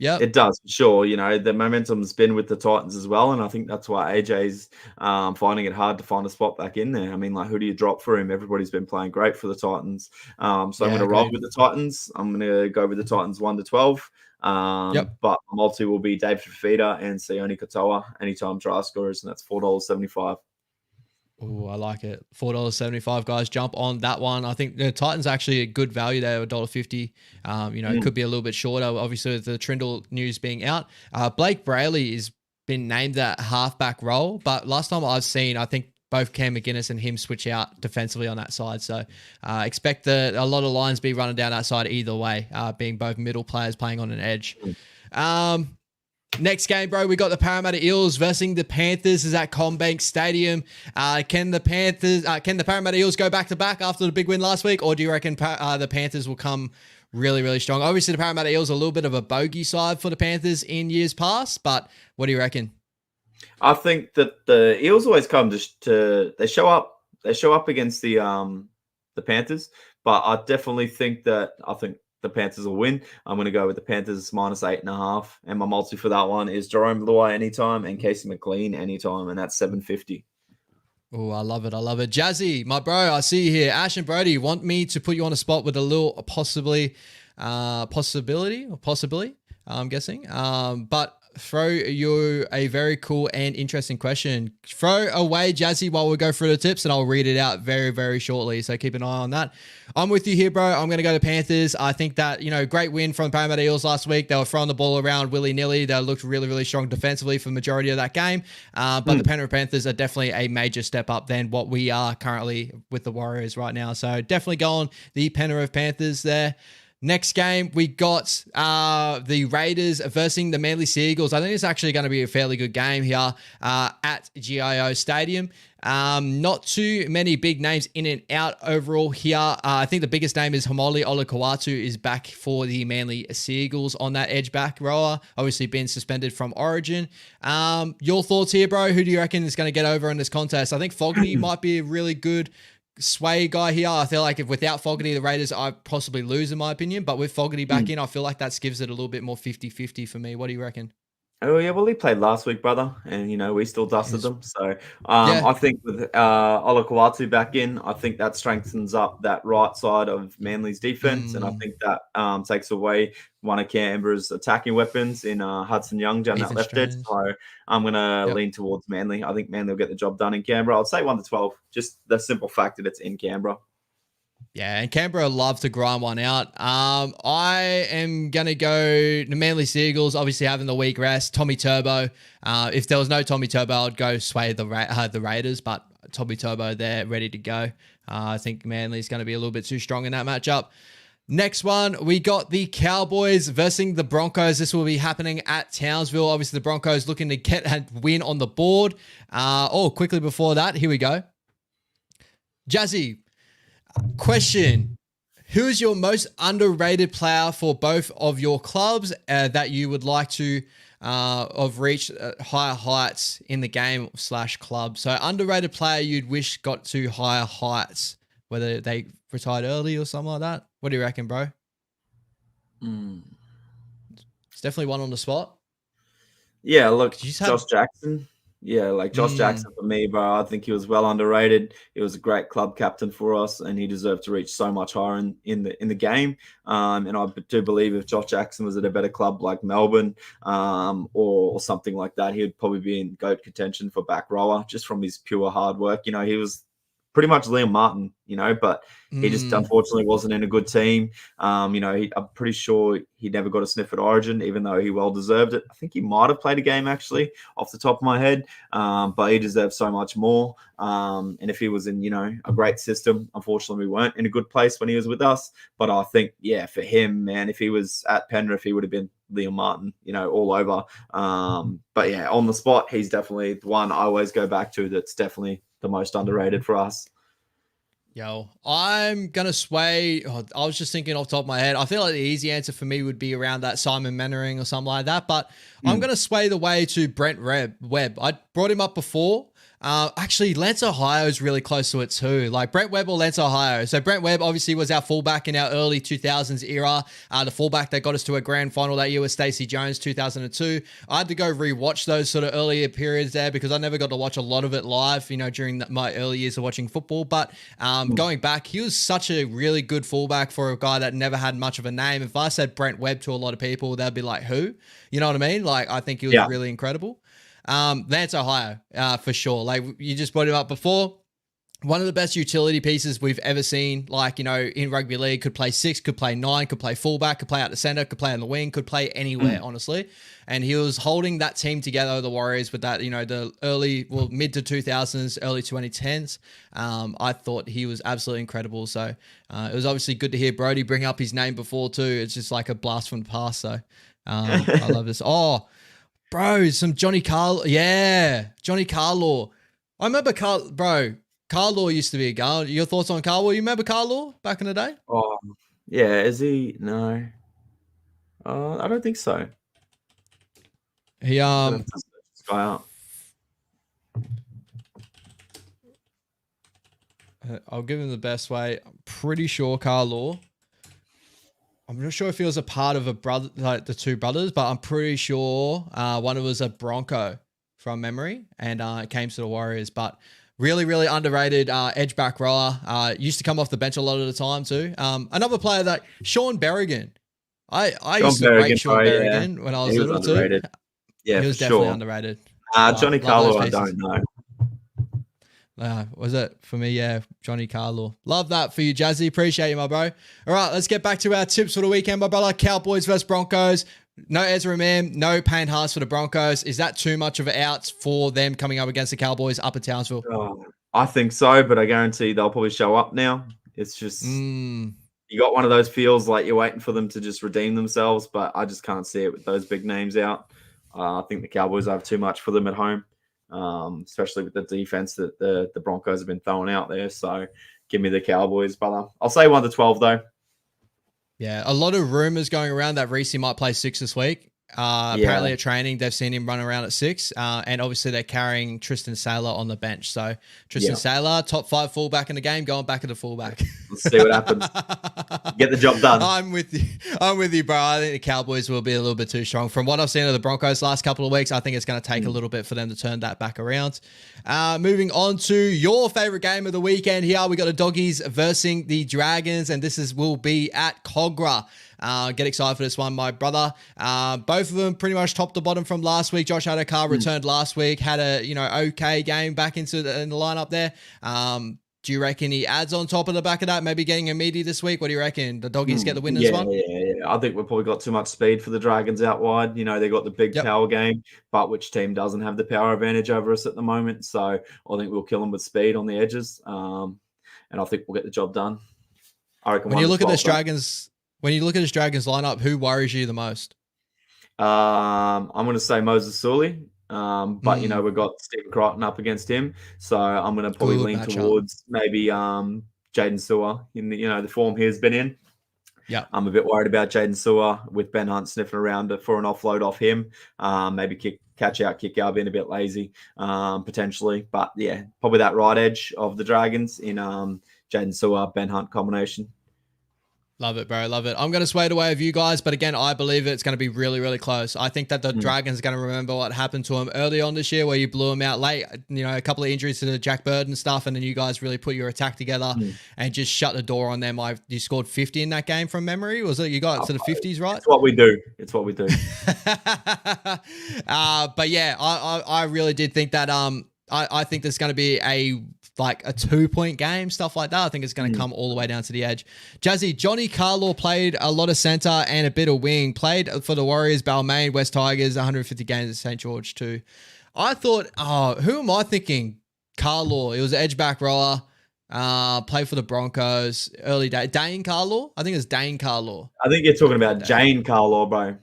Yeah, it does for sure. You know, the momentum's been with the Titans as well, and I think that's why AJ's finding it hard to find a spot back in there. I mean, like, who do you drop for him? Everybody's been playing great for the Titans, so I'm going to roll with the Titans. I'm going to go with the Titans 1-12. But multi will be David Fifita and Sione Katoa anytime try scorers, and that's $4.75. Oh, I like it. $4.75, guys. Jump on that one. I think the Titans actually a good value there, $1.50. You know, it could be a little bit shorter, obviously, with the Trindle news being out. Blake Brayley has been named that halfback role, but last time I've seen, I think both Cam McGuinness and him switch out defensively on that side. So expect a lot of lines be running down that side either way, being both middle players playing on an edge. Next game, bro, we got the Parramatta Eels versus the Panthers. Is at CommBank Stadium. Can the Parramatta Eels go back to back after the big win last week, or do you reckon the Panthers will come really, really strong? Obviously, the Parramatta Eels are a little bit of a bogey side for the Panthers in years past, but what do you reckon? I think that the Eels always come they show up against the Panthers, but I definitely think the Panthers will win. I'm going to go with the Panthers -8.5. And my multi for that one is Jerome Luai anytime and Casey McLean anytime. And that's $7.50. Oh, I love it. Jazzy, my bro, I see you here. Ash and Brody want me to put you on a spot with a little possibility, I'm guessing. But throw you a very cool and interesting question. Throw away, Jazzy, while we go through the tips, and I'll read it out very, very shortly. So keep an eye on that. I'm with you here, bro. I'm going to go to Panthers. I think that, great win from the Parramatta Eels last week. They were throwing the ball around willy-nilly. They looked really, really strong defensively for the majority of that game. But the Penrith Panthers are definitely a major step up than what we are currently with the Warriors right now. So definitely go on the Penrith Panthers there. Next game, we got the Raiders versus the Manly Seagulls. I think it's actually going to be a fairly good game here at GIO Stadium. Not too many big names in and out overall here. I think the biggest name is Haumole Olakau'atu is back for the Manly Seagulls on that edge back rower. Obviously been suspended from Origin. Your thoughts here, bro? Who do you reckon is going to get over in this contest? I think Fogarty might be a really good sway guy here. I feel like if without Fogarty, the Raiders, I possibly lose in my opinion. But with Fogarty back in, I feel like that gives it a little bit more 50-50 for me. What do you reckon? Oh yeah, well he played last week, brother, and we still dusted them. So I think with Olakau'atu back in, I think that strengthens up that right side of Manly's defense, and I think that takes away one of Canberra's attacking weapons in Hudson Young down that left edge. So I'm gonna lean towards Manly. I think Manly will get the job done in Canberra. I'd say 1-12. Just the simple fact that it's in Canberra. Yeah, and Canberra love to grind one out. I am going to go the Manly Seagulls, obviously having the week rest. Tommy Turbo. If there was no Tommy Turbo, I'd go sway the Raiders, but Tommy Turbo there, ready to go. I think Manly's going to be a little bit too strong in that matchup. Next one, we got the Cowboys versus the Broncos. This will be happening at Townsville. Obviously, the Broncos looking to get a win on the board. Quickly before that, here we go. Jazzy. Question: who is your most underrated player for both of your clubs that you would like to have reached higher heights in the game / club? So underrated player you'd wish got to higher heights, whether they retired early or something like that. What do you reckon, bro? It's definitely one on the spot. Yeah, look, Josh Jackson. Yeah, like Josh Jackson for me, bro. I think he was well underrated. He was a great club captain for us, and he deserved to reach so much higher in the game. And I do believe if Josh Jackson was at a better club like Melbourne or something like that, he would probably be in GOAT contention for back rower just from his pure hard work. He was pretty much Liam Martin, but he just unfortunately wasn't in a good team. I'm pretty sure he never got a sniff at Origin, even though he well deserved it. I think he might have played a game actually off the top of my head, but he deserves so much more. And if he was in, a great system, unfortunately we weren't in a good place when he was with us. But I think, for him, man, if he was at Penrith, he would have been Liam Martin, all over. But yeah, on the spot, he's definitely the one I always go back to. That's definitely the most underrated for us. Yo, I'm going to sway. I was just thinking off the top of my head. I feel like the easy answer for me would be around that Simon Mannering or something like that. But I'm going to sway the way to Brent Webb. I brought him up before. Actually, Lance Ohio is really close to it too. Like Brent Webb or Lance Ohio. So Brent Webb obviously was our fullback in our early 2000s era. The fullback that got us to a grand final that year was Stacey Jones, 2002. I had to go rewatch those sort of earlier periods there because I never got to watch a lot of it live, during my early years of watching football. But going back, he was such a really good fullback for a guy that never had much of a name. If I said Brent Webb to a lot of people, they'd be like, who? You know what I mean? Like, I think he was really incredible. Lance Ohio, for sure. Like you just brought him up before. One of the best utility pieces we've ever seen, in rugby league. Could play 6, could play 9, could play fullback, could play out the center, could play on the wing, could play anywhere, honestly. And he was holding that team together, the Warriors, with that, the mid to 2000s, early 2010s. I thought he was absolutely incredible. So it was obviously good to hear Brodie bring up his name before too. It's just like a blast from the past. So I love this. Bro, some Johnny Carlaw. Yeah, Johnny Carlaw. I remember Carlaw used to be a guard. Your thoughts on Carlaw? You remember Carlaw back in the day? Oh, yeah. Is he? No. I don't think so. He this guy out. I'll give him the best way. I'm pretty sure Carlaw. I'm not sure if he was a part of a brother, like the two brothers, but I'm pretty sure one of them was a Bronco from memory and it came to the Warriors. But really, really underrated edge back rower. Used to come off the bench a lot of the time too. Another player that Shaun Berrigan. I used to rate Shaun Berrigan when I was little too. Yeah, he was for definitely sure. underrated. Johnny Carlo, I don't know. Was it for me? Yeah, Johnny Carlo. Love that for you, Jazzy. Appreciate you, my bro. All right, let's get back to our tips for the weekend, my brother. Cowboys versus Broncos. No Ezra Mam, no Payne Haas for the Broncos. Is that too much of an outs for them coming up against the Cowboys up at Townsville? I think so, but I guarantee they'll probably show up now. It's just you got one of those feels like you're waiting for them to just redeem themselves, but I just can't see it with those big names out. I think the Cowboys have too much for them at home. Especially with the defense that the Broncos have been throwing out there. So give me the Cowboys, but I'll say 1-12 though. Yeah, a lot of rumors going around that Reese might play 6 this week. Apparently at training, they've seen him run around at 6. And obviously they're carrying Tristan Saylor on the bench. So Tristan Saylor, top 5 fullback in the game, going back at the fullback. Let's see what happens. Get the job done. I'm with you, bro. I think the Cowboys will be a little bit too strong. From what I've seen of the Broncos last couple of weeks, I think it's going to take a little bit for them to turn that back around. Moving on to your favorite game of the weekend here. We got the Doggies versus the Dragons, and this will be at Cogra. Get excited for this one, my brother. Both of them pretty much top to bottom from last week. Josh Adokar returned last week, had a okay game back in the lineup there. Do you reckon he adds on top of the back of that, maybe getting a meaty this week? What do you reckon? The Doggies get the win this one? Yeah. I think we've probably got too much speed for the Dragons out wide. They got the big power game, but which team doesn't have the power advantage over us at the moment? So I think we'll kill them with speed on the edges, and I think we'll get the job done. I reckon. When you look at this Dragons lineup, who worries you the most? I'm going to say Moses Sully. But we've got Stephen Crichton up against him, so I'm going to probably lean towards maybe Jaden Sewer in the form he has been in. Yeah, I'm a bit worried about Jaden Sewer with Ben Hunt sniffing around for an offload off him. Maybe catch out, being a bit lazy potentially. But yeah, probably that right edge of the Dragons in Jaden Sewer, Ben Hunt combination. Love it, bro. Love it. I'm going to sway it away of you guys, but again, I believe it's going to be really, really close. I think that the Dragons are going to remember what happened to them early on this year where you blew them out late, a couple of injuries to the Jack Bird and stuff, and then you guys really put your attack together and just shut the door on them. You scored 50 in that game from memory? Was it you got to the 50s, right? It's what we do. But yeah, I really did think that I think there's going to be a 2-point game, stuff like that. I think it's going to come all the way down to the edge. Jazzy, Johnny Carlo played a lot of center and a bit of wing. Played for the Warriors, Balmain, West Tigers, 150 games at St. George too. I thought, who am I thinking? Carlo. He was an edge back rower. Played for the Broncos early day. Dane Carlo? I think it's Dane Carlo. I think you're talking about Jane Carlo, bro.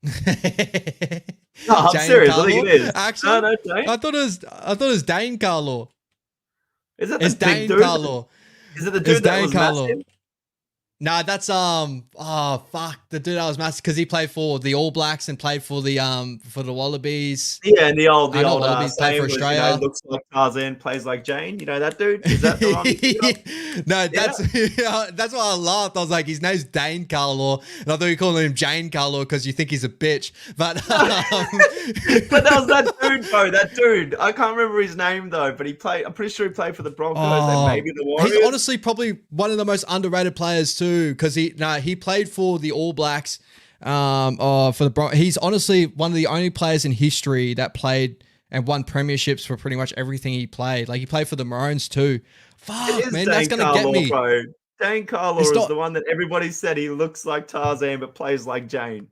No, I'm serious. Carlo? I think it is. Actually, no, Dane. I thought it was Dane Carlo. Is it the Dane dude? Carlo? Is it the dude that was massive? No, that's the dude that was massive because he played for the All Blacks and played for the Wallabies. Yeah, and the old Wallabies played for Australia. Looks like Tarzan, plays like Jane. You know that dude? Is that the one? No, that's why I laughed. I was like, his name's Dane Carlo, and I thought you were calling him Jane Carlo because you think he's a bitch. But but that was that dude, bro. That dude. I can't remember his name though, but he played. I'm pretty sure he played for the Broncos and maybe the Warriors. He's honestly probably one of the most underrated players too. Because he played for the All Blacks, for the Broncos. He's honestly one of the only players in history that played and won premierships for pretty much everything he played. Like he played for the Maroons too. Fuck, man, that's gonna get me. Bro. Dane Carlo is the one that everybody said he looks like Tarzan but plays like Jane.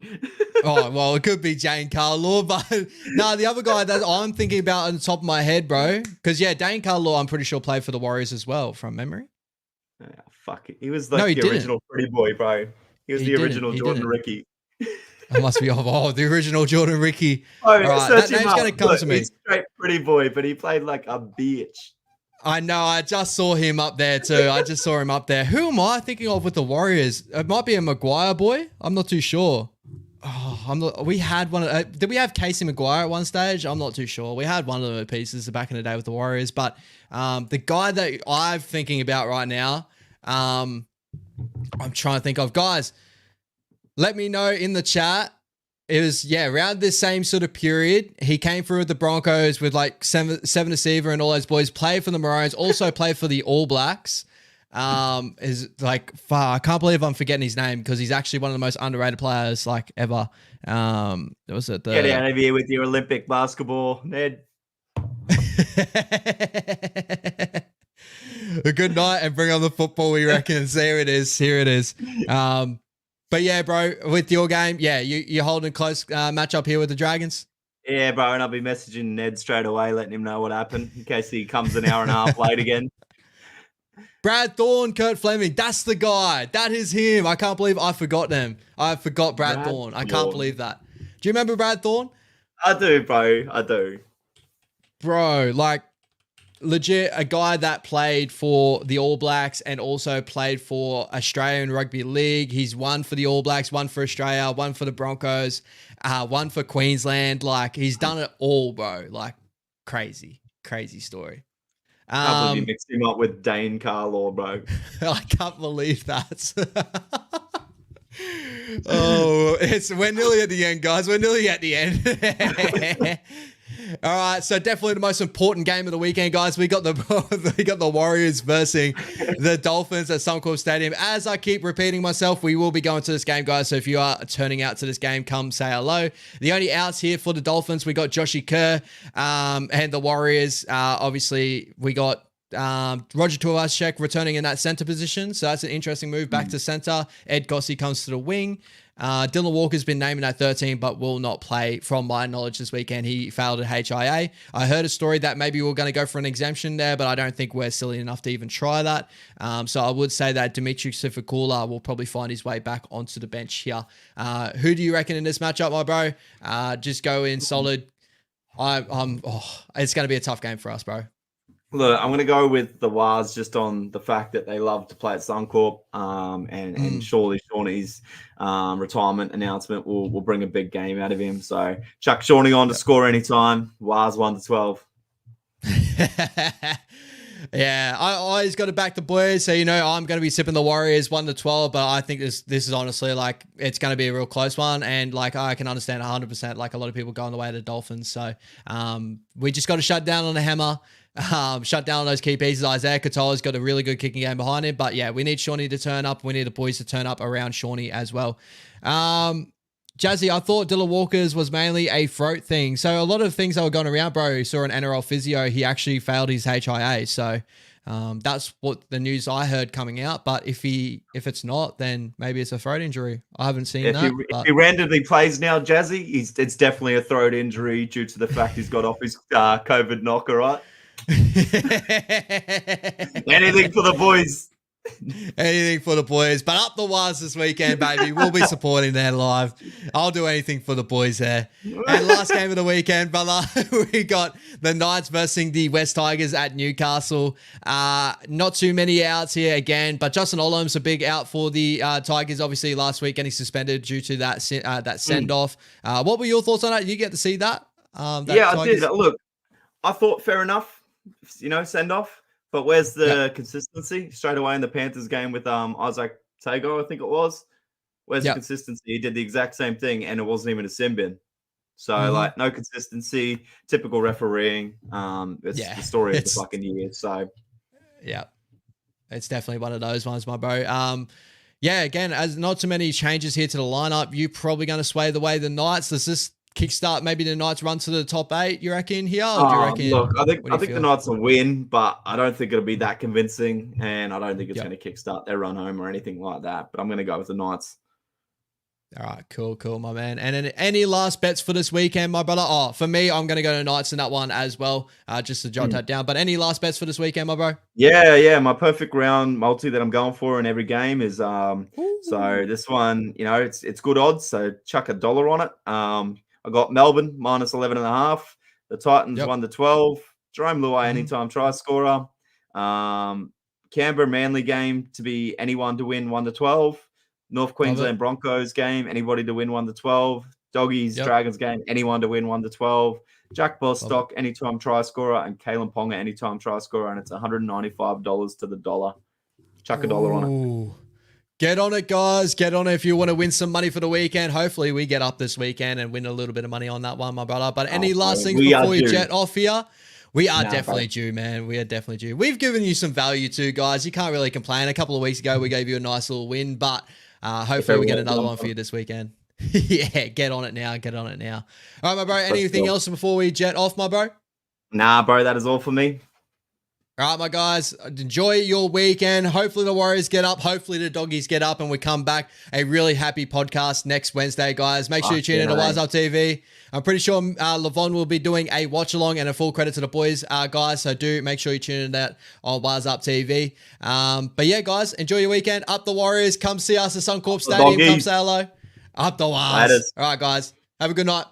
Oh, well, it could be Jane Carlo, but no, the other guy that I'm thinking about on the top of my head, bro. Because yeah, Dane Carlo, I'm pretty sure played for the Warriors as well from memory. Oh, fuck it. He was like the original pretty boy, bro. He was the original Jordan Ricky. I must be the original Jordan Ricky. Oh, right, that name's going to come to me. He's straight pretty boy, but he played like a bitch. I know. I just saw him up there too. Who am I thinking of with the Warriors? It might be a Maguire boy. I'm not too sure. We had one. Did we have Casey Maguire at one stage? I'm not too sure. We had one of the pieces back in the day with the Warriors, but the guy that I'm thinking about right now, I'm trying to think of. Guys, let me know in the chat. It was, around this same sort of period. He came through with the Broncos with like Seven Receiver and all those boys, played for the Maroons, also played for the All Blacks. Is like, I can't believe I'm forgetting his name because he's actually one of the most underrated players like ever. Was it Get out of here with your Olympic basketball, Ned. A good night and bring on the football, we reckon. Here it is. Here it is. But yeah, bro, with your game, yeah, you're holding a close match up here with the Dragons. Yeah, bro, and I'll be messaging Ned straight away, letting him know what happened in case he comes an hour and a half late again. Brad Thorne, Kurt Fleming, that's the guy. That is him. I can't believe I forgot them. I forgot Brad Thorne. I can't believe that. Do you remember Brad Thorne? I do, bro. I do. Bro, like, legit a guy that played for the All Blacks and also played for Australian Rugby League. He's won for the All Blacks, one for Australia, one for the Broncos, one for Queensland. Like, he's done it all, bro. Like, crazy story. I can't believe you mixed him up with Dane Carlaw, bro. I can't believe that. Oh, we're nearly at the end, guys. We're nearly at the end. All right, so definitely the most important game of the weekend, guys. We got the Warriors versus the Dolphins at Suncorp Stadium. As I keep repeating myself, we will be going to this game, guys. So if you are turning out to this game, come say hello. The only outs here for the Dolphins, we got Joshy Kerr, and the Warriors. Obviously, we got Roger Tuivasa-Sheck returning in that center position. So that's an interesting move back to center. Ed Gossie comes to the wing. Dylan Walker's been named at 13, but will not play from my knowledge this weekend. He failed at HIA. I heard a story that maybe we're going to go for an exemption there, but I don't think we're silly enough to even try that. So I would say that Dimitri Sifakula will probably find his way back onto the bench here. Who do you reckon in this matchup, my bro? Just go in solid. It's going to be a tough game for us, bro. Look, I'm going to go with the Wars just on the fact that they love to play at Suncorp, and surely Shaunie's retirement announcement will bring a big game out of him. So chuck Shawnee on to score anytime. Wars 1-12. Yeah, I always got to back the boys. So, I'm going to be sipping the Warriors 1-12, but I think this is honestly like it's going to be a real close one. And like I can understand 100% like a lot of people going the way of the Dolphins. So we just got to shut down on the hammer. Shut down those key pieces. Isaiah Katola's got a really good kicking game behind him. But yeah, we need Shawnee to turn up. We need the boys to turn up around Shawnee as well. Jazzy, I thought Dylan Walker's was mainly a throat thing. So a lot of things that were going around, bro. Saw an NRL physio. He actually failed his HIA. So that's what the news I heard coming out. But if it's not, then maybe it's a throat injury. I haven't seen that. If he randomly plays now, Jazzy, it's definitely a throat injury due to the fact he's got off his COVID knock, all right? Anything for the boys. Anything for the boys. But up the Wars this weekend, baby. We'll be supporting that live. I'll do anything for the boys there. And last game of the weekend, brother, we got the Knights versus the West Tigers at Newcastle. Not too many outs here again, but Justin Olam's a big out for the Tigers. Obviously, last week getting suspended due to that send-off. What were your thoughts on that? Did you get to see that? Yeah, I did. Look, I thought fair enough. Send off, but where's the consistency? Straight away in the Panthers game with Isaac Tago, I think it was. Where's the consistency? He did the exact same thing, and it wasn't even a sin bin. So like no consistency, typical refereeing. It's the story of the fucking year. So yeah, it's definitely one of those ones, my bro. Yeah, again, as not too many changes here to the lineup, you're probably going to sway the way the Knights. Does this kickstart maybe the Knights run to the top 8, you reckon, here? Or do you reckon, look, I think the Knights will win, but I don't think it'll be that convincing, and I don't think it's going to kickstart their run home or anything like that. But I'm going to go with the Knights. All right, cool, my man. And any last bets for this weekend, my brother? Oh, for me, I'm going to go to Knights in that one as well, just to jot that down. But any last bets for this weekend, my bro? Yeah. My perfect round multi that I'm going for in every game is so this one, it's good odds, so chuck $1 on it. I got Melbourne minus 11.5. The Titans 1-12. Jerome Luai anytime try scorer. Canberra Manly game to be anyone to win 1-12. North Queensland Broncos game, anybody to win 1-12. Doggies Dragons game, anyone to win 1-12. Jack Bostock anytime try scorer, and Kalen Ponga anytime try scorer, and it's $195 to the dollar. Chuck $1 on it. Get on it, guys. Get on it if you want to win some money for the weekend. Hopefully we get up this weekend and win a little bit of money on that one, my brother. But any last things before you jet off here? We are definitely due, man. We are definitely due. We've given you some value too, guys. You can't really complain. A couple of weeks ago, we gave you a nice little win, but hopefully we get another one for you this weekend. Yeah, get on it now. Get on it now. All right, my bro. Anything else before we jet off, my bro? Nah, bro, that is all for me. All right, my guys, enjoy your weekend. Hopefully the Warriors get up. Hopefully the Doggies get up and we come back a really happy podcast next Wednesday, guys. Make sure you tune in to Wise Up TV. I'm pretty sure Levon will be doing a watch along and a full credit to the boys, guys. So do make sure you tune in that on Wise Up TV. But yeah, guys, enjoy your weekend. Up the Warriors. Come see us at Suncorp Stadium. Come say hello. Up the Warriors. All right, guys. Have a good night.